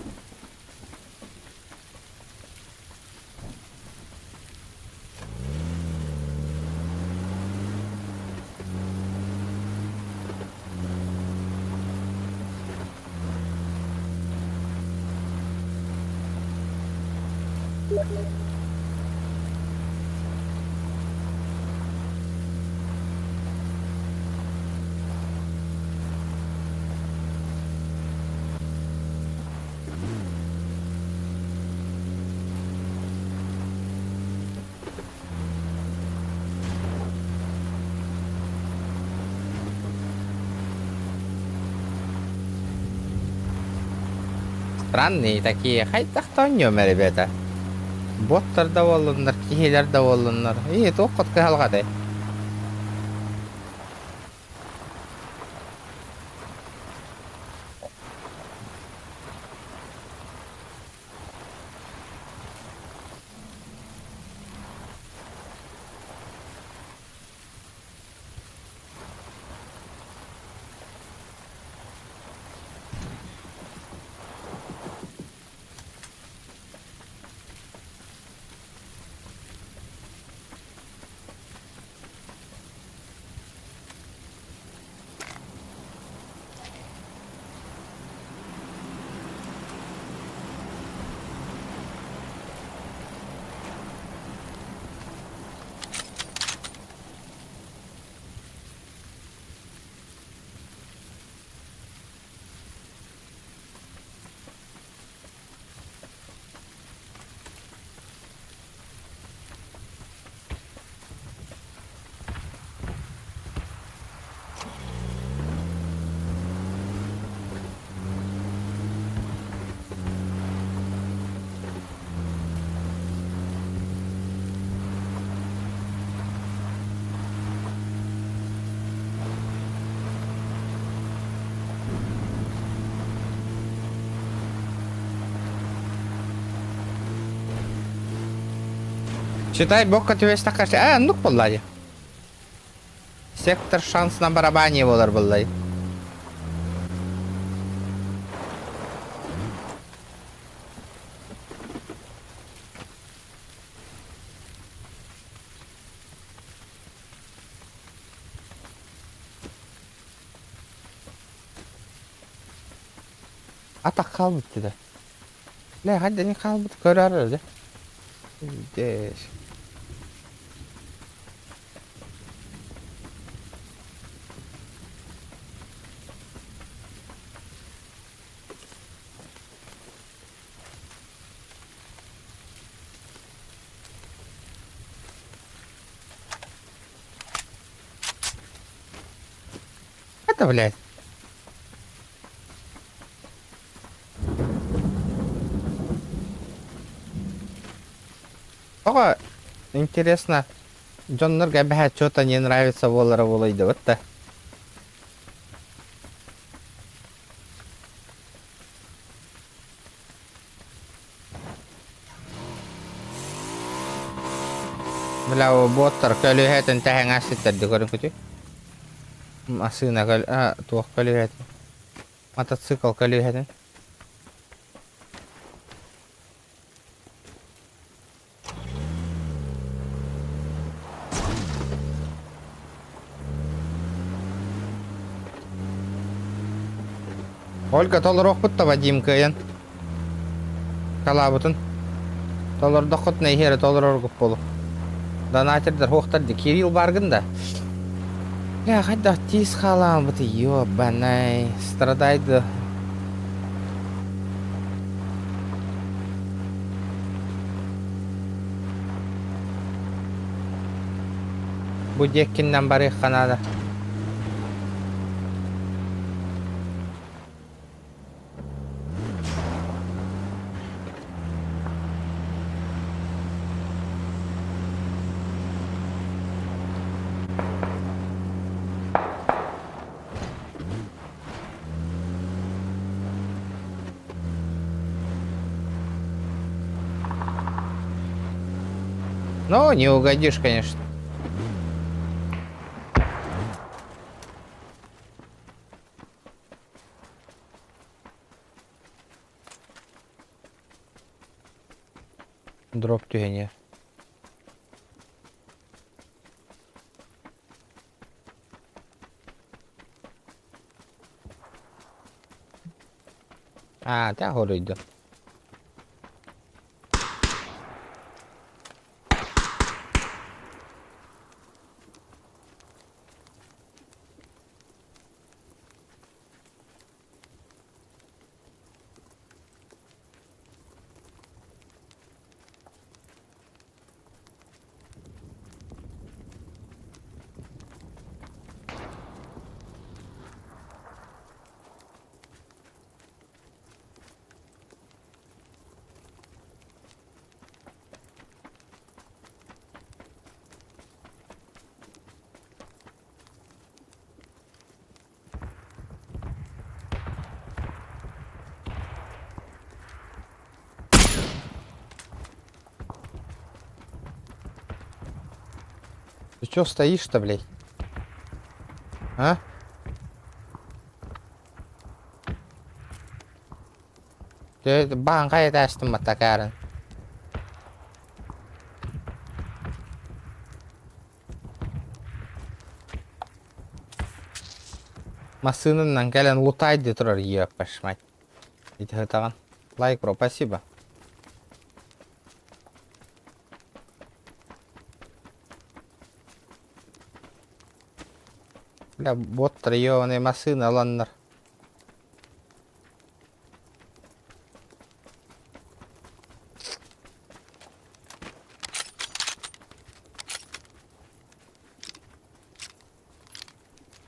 Странные такие. Хайда кто нёме, ребята. Боттар да болундар, кихилер да болундар. И тоққот калгады. Считай, бокка тебе стакаш. Ну боллай. Сектор шанс на барабане болар боллай. Атак калбыт dedi. Ne hadi ne kalbıt körarır de. Здесь. Это, блядь. Ого, интересно. Джоннер Габхат что-то не нравится Воллера Волойда. Вот так. Bela botar kalau lihat tentang ngasih tadi korang kucing. Masih nak tuh kalau lihat. Mata sekal kalau lihat. Ольга толрох бутта Вадимка ян. Калабытын. Толор дохот нейхері толрор көп болу. Донатердер хоқтарды Кирилл баргында. Бля, қайда тез қалам бұты, ёбанай, страдайды. Будеккиннен барық қанады. Ну, не угодишь, конечно. Дроп тюгене. А, та гору йде. Ты чё стоишь-то, блядь? А? Ты банкай тастым атакарын. Масынынан кәлен лутайды тұрар, епаш, мать. Ити ғытаған. Лайк, бро, спасибо. Бля, боттар, ебаные масыны, аланнар.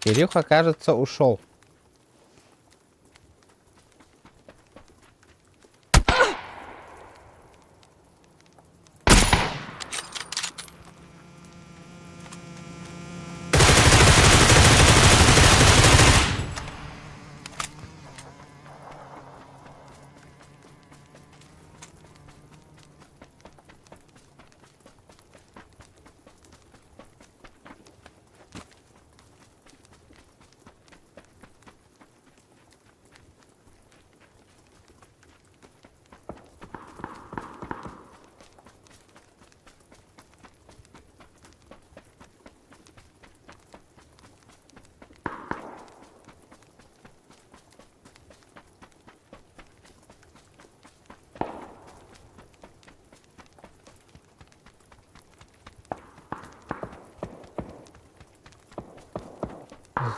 Кирюха, кажется, ушел.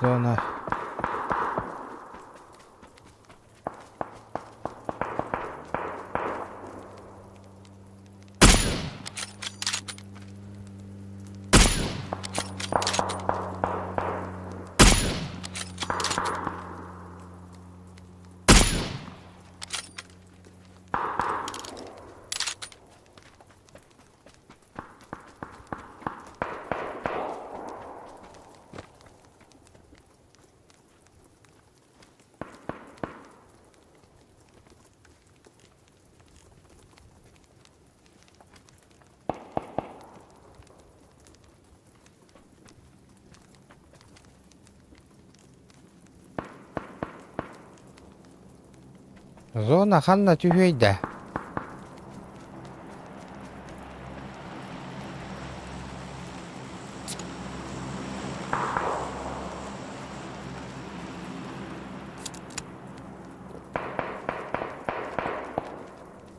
Зона. Зона ханна тюгейді.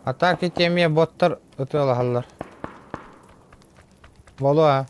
Атак етеме боттар өте алағалар. Болу а.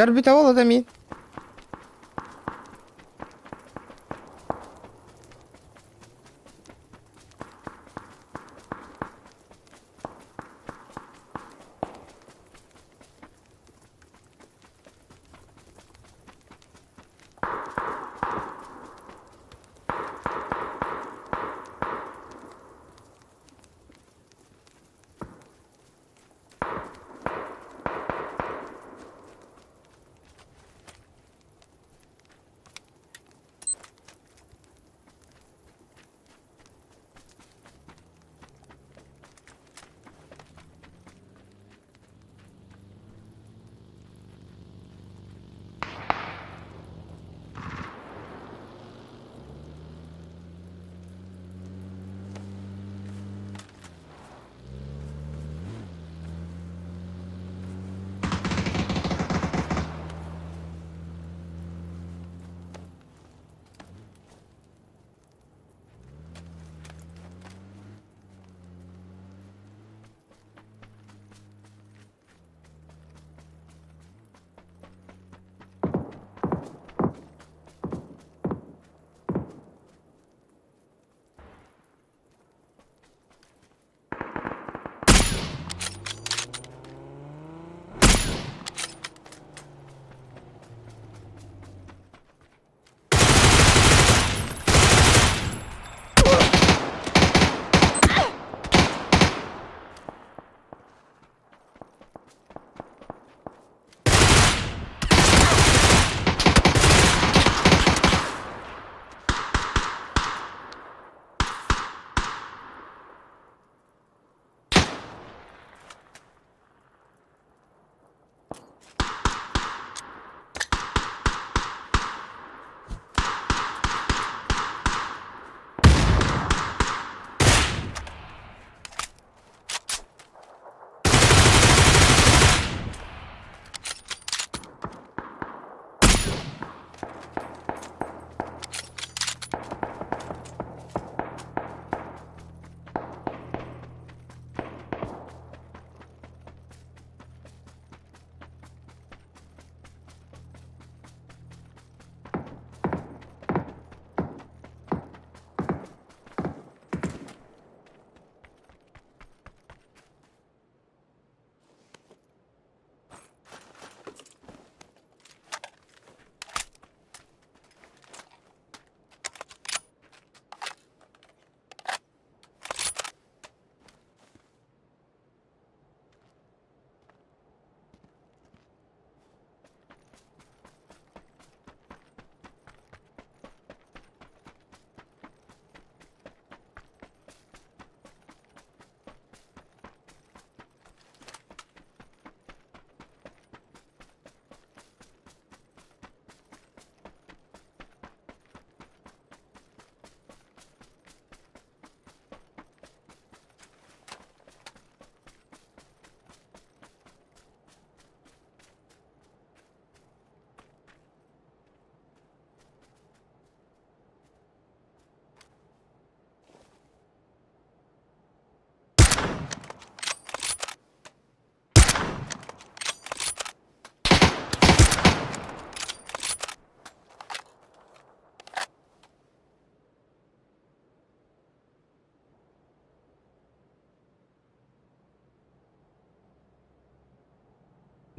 Garbi tavalla da miyim?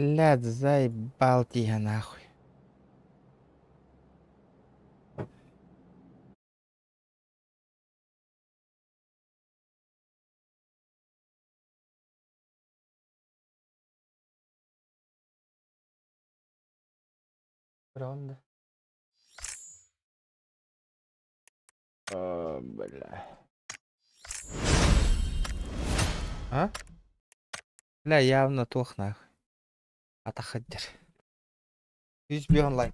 Блядь, заебал тебя нахуй. Правда? О, бля. А? Бля, явно тух нахуй. Атахаддер. USB онлайн.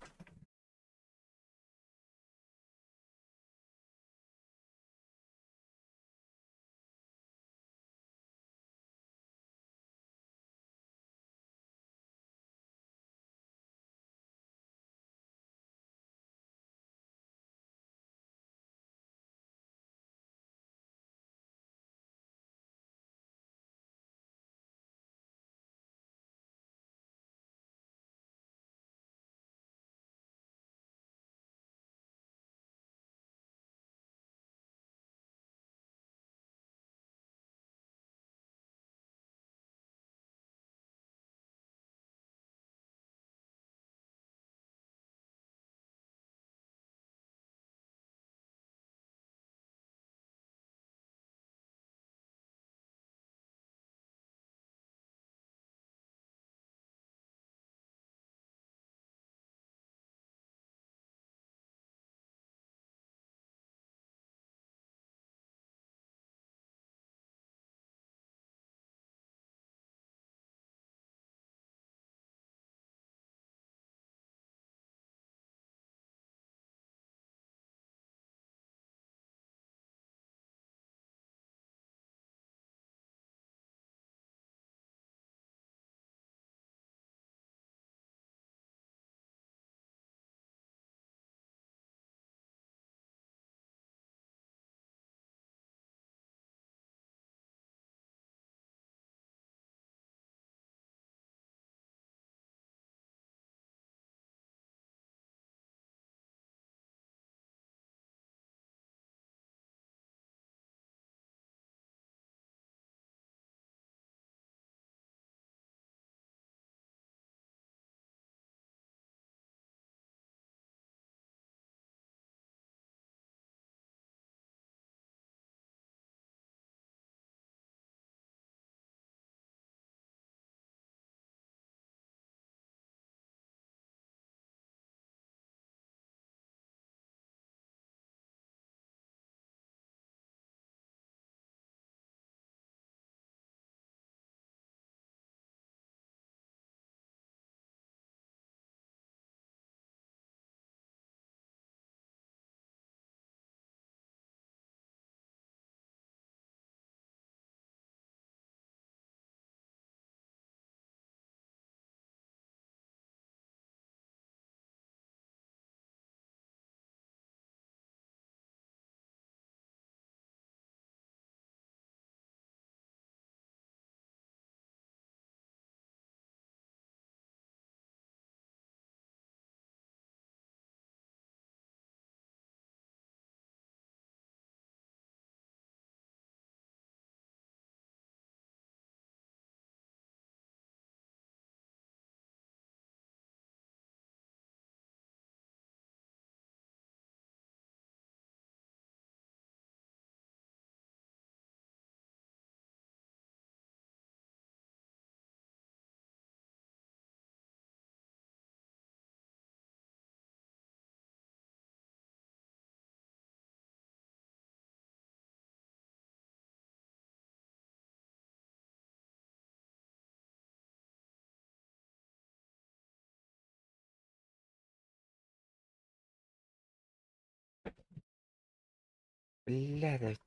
Блядь.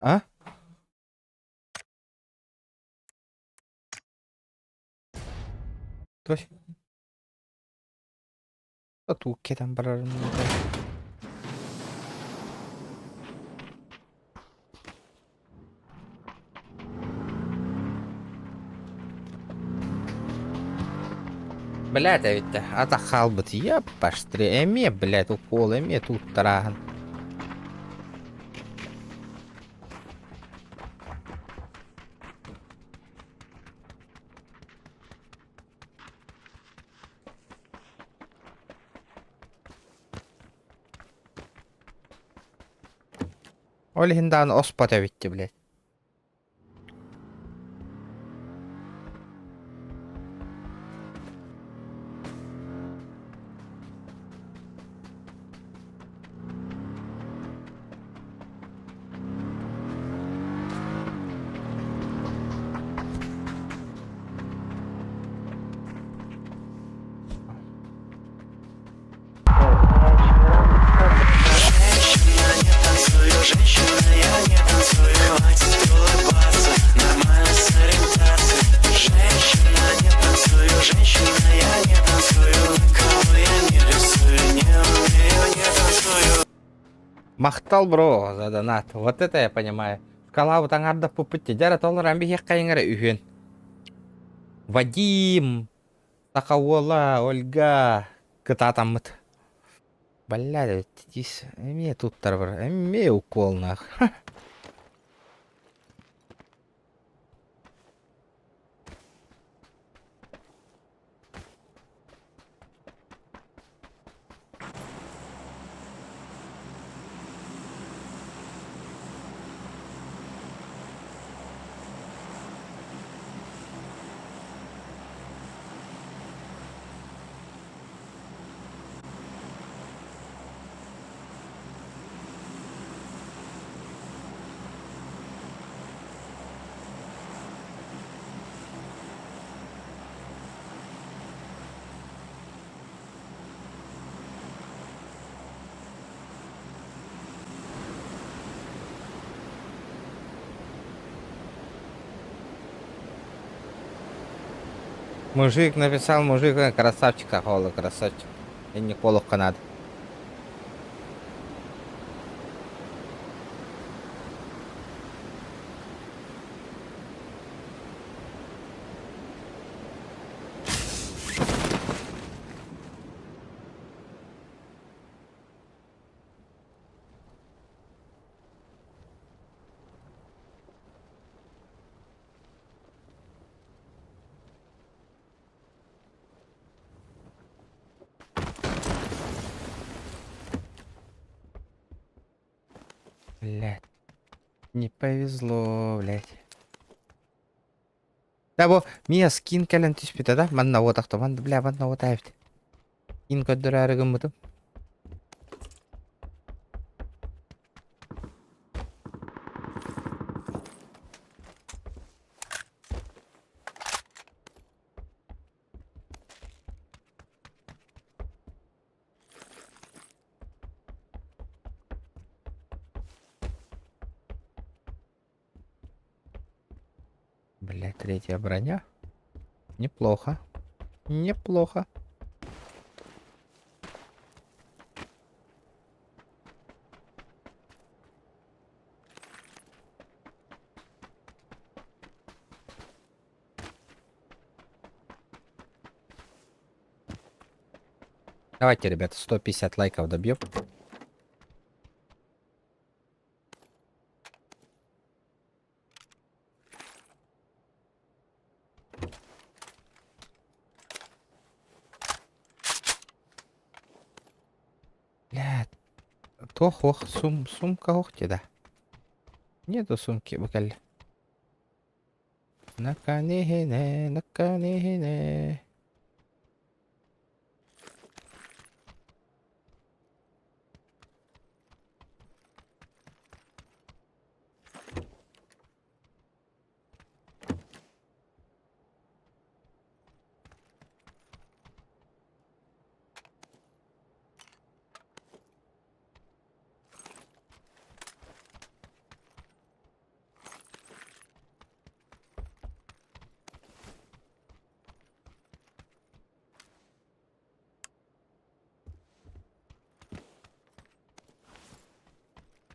А? Той. Татуки там барарым. Блядь, а ведь атахал бы я паштре, эме, блядь, укол, эме тут тараган. Олегиндан оспата битти, блядь. Мақтал, бро, за донат. Вот это я понимаю. Калау таңарда пупытти. Жара толыр амбихек кайыңыра үйен. Вадим. Такауола, Ольга. Кытатаммыт. Бля, тис. Эме туттар бар. Эме укол нах. Мужик написал, мужик, красавчик, Холо, красавчик. И не полох Канады. Блядь. Не повезло, блядь. Да бо, мия скин кәлін түспейді да? Манна отақты, манна, бля, манна ота әбді. Ин көддір әрігім мұдым. Блядь, третья броня. Неплохо. Неплохо. Давайте, ребята, 150 лайков добьем. Блядь. Ох, сумка охти, да. Нету сумки, буквально. Наканихине, наканихине.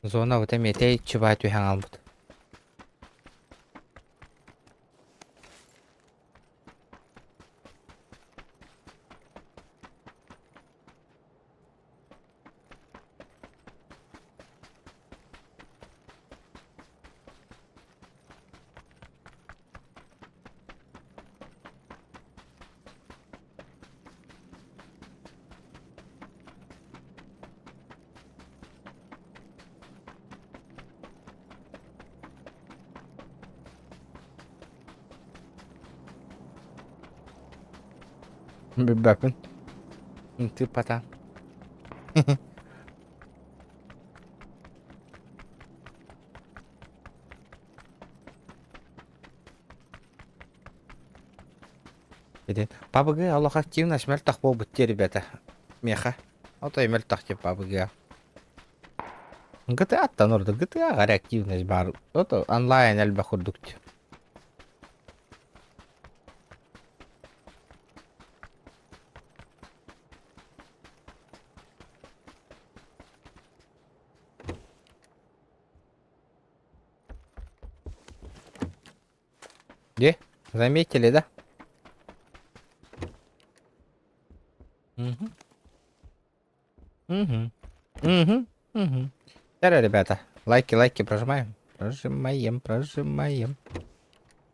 Зона вот эметей чебать уйхангал бут. Бэпин. Ты пота. PUBG Аллах активность мельтах болбут те, ребята. Меха. Вот и мельтах те PUBG. GTA аттан орда GTA гар активность бар. Ото онлайн әлбә хурдукт. Где? Заметили, да? Угу. Угу. Угу. Угу. Давай, ребята, лайки прожимаем. Прожимаем.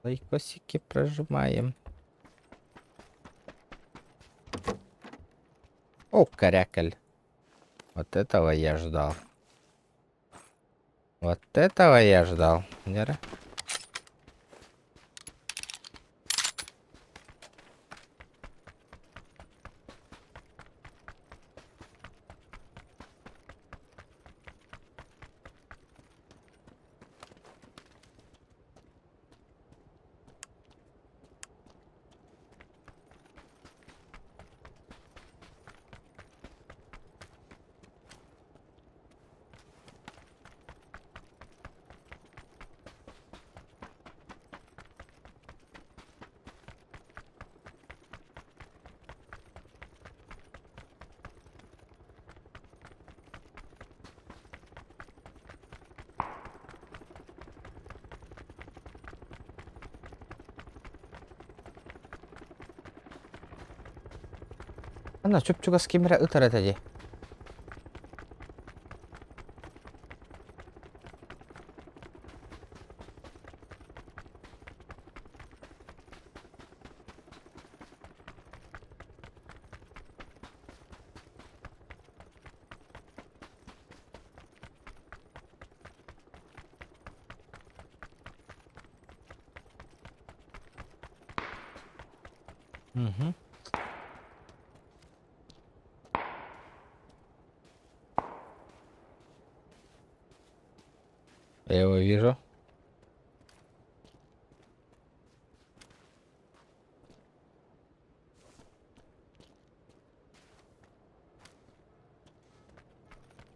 Лайкосики прожимаем. О, корякаль. Вот этого я ждал. Нера? Ана чөпчүгө скимера ытар этеди. Угу. Я его вижу.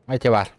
Айтивар.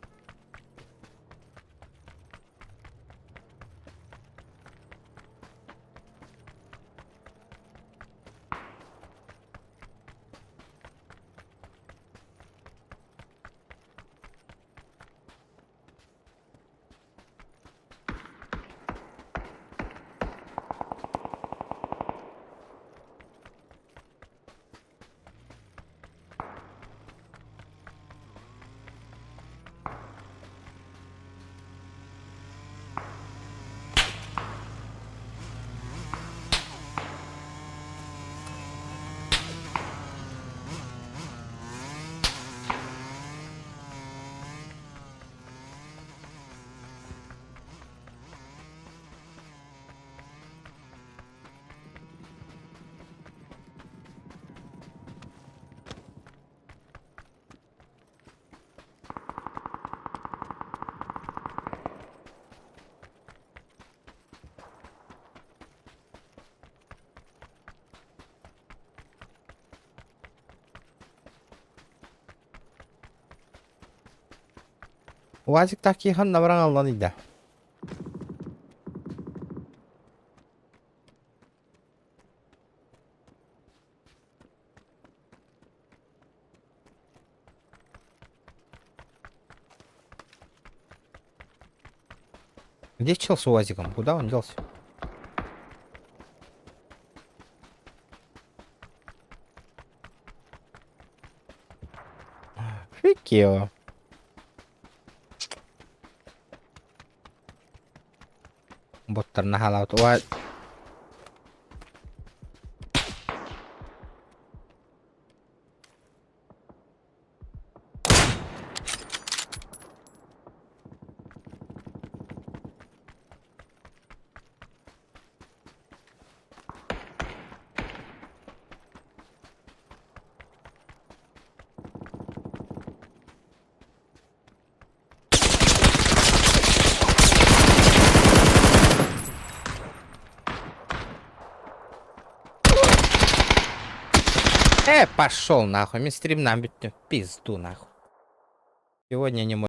Уазик таки хан набран алдан иде. Где чел с УАЗиком? Куда он делся? Фикио. Боттар нахалаут. Пошел нахуй, мистрим нам пизду нахуй. Сегодня не мой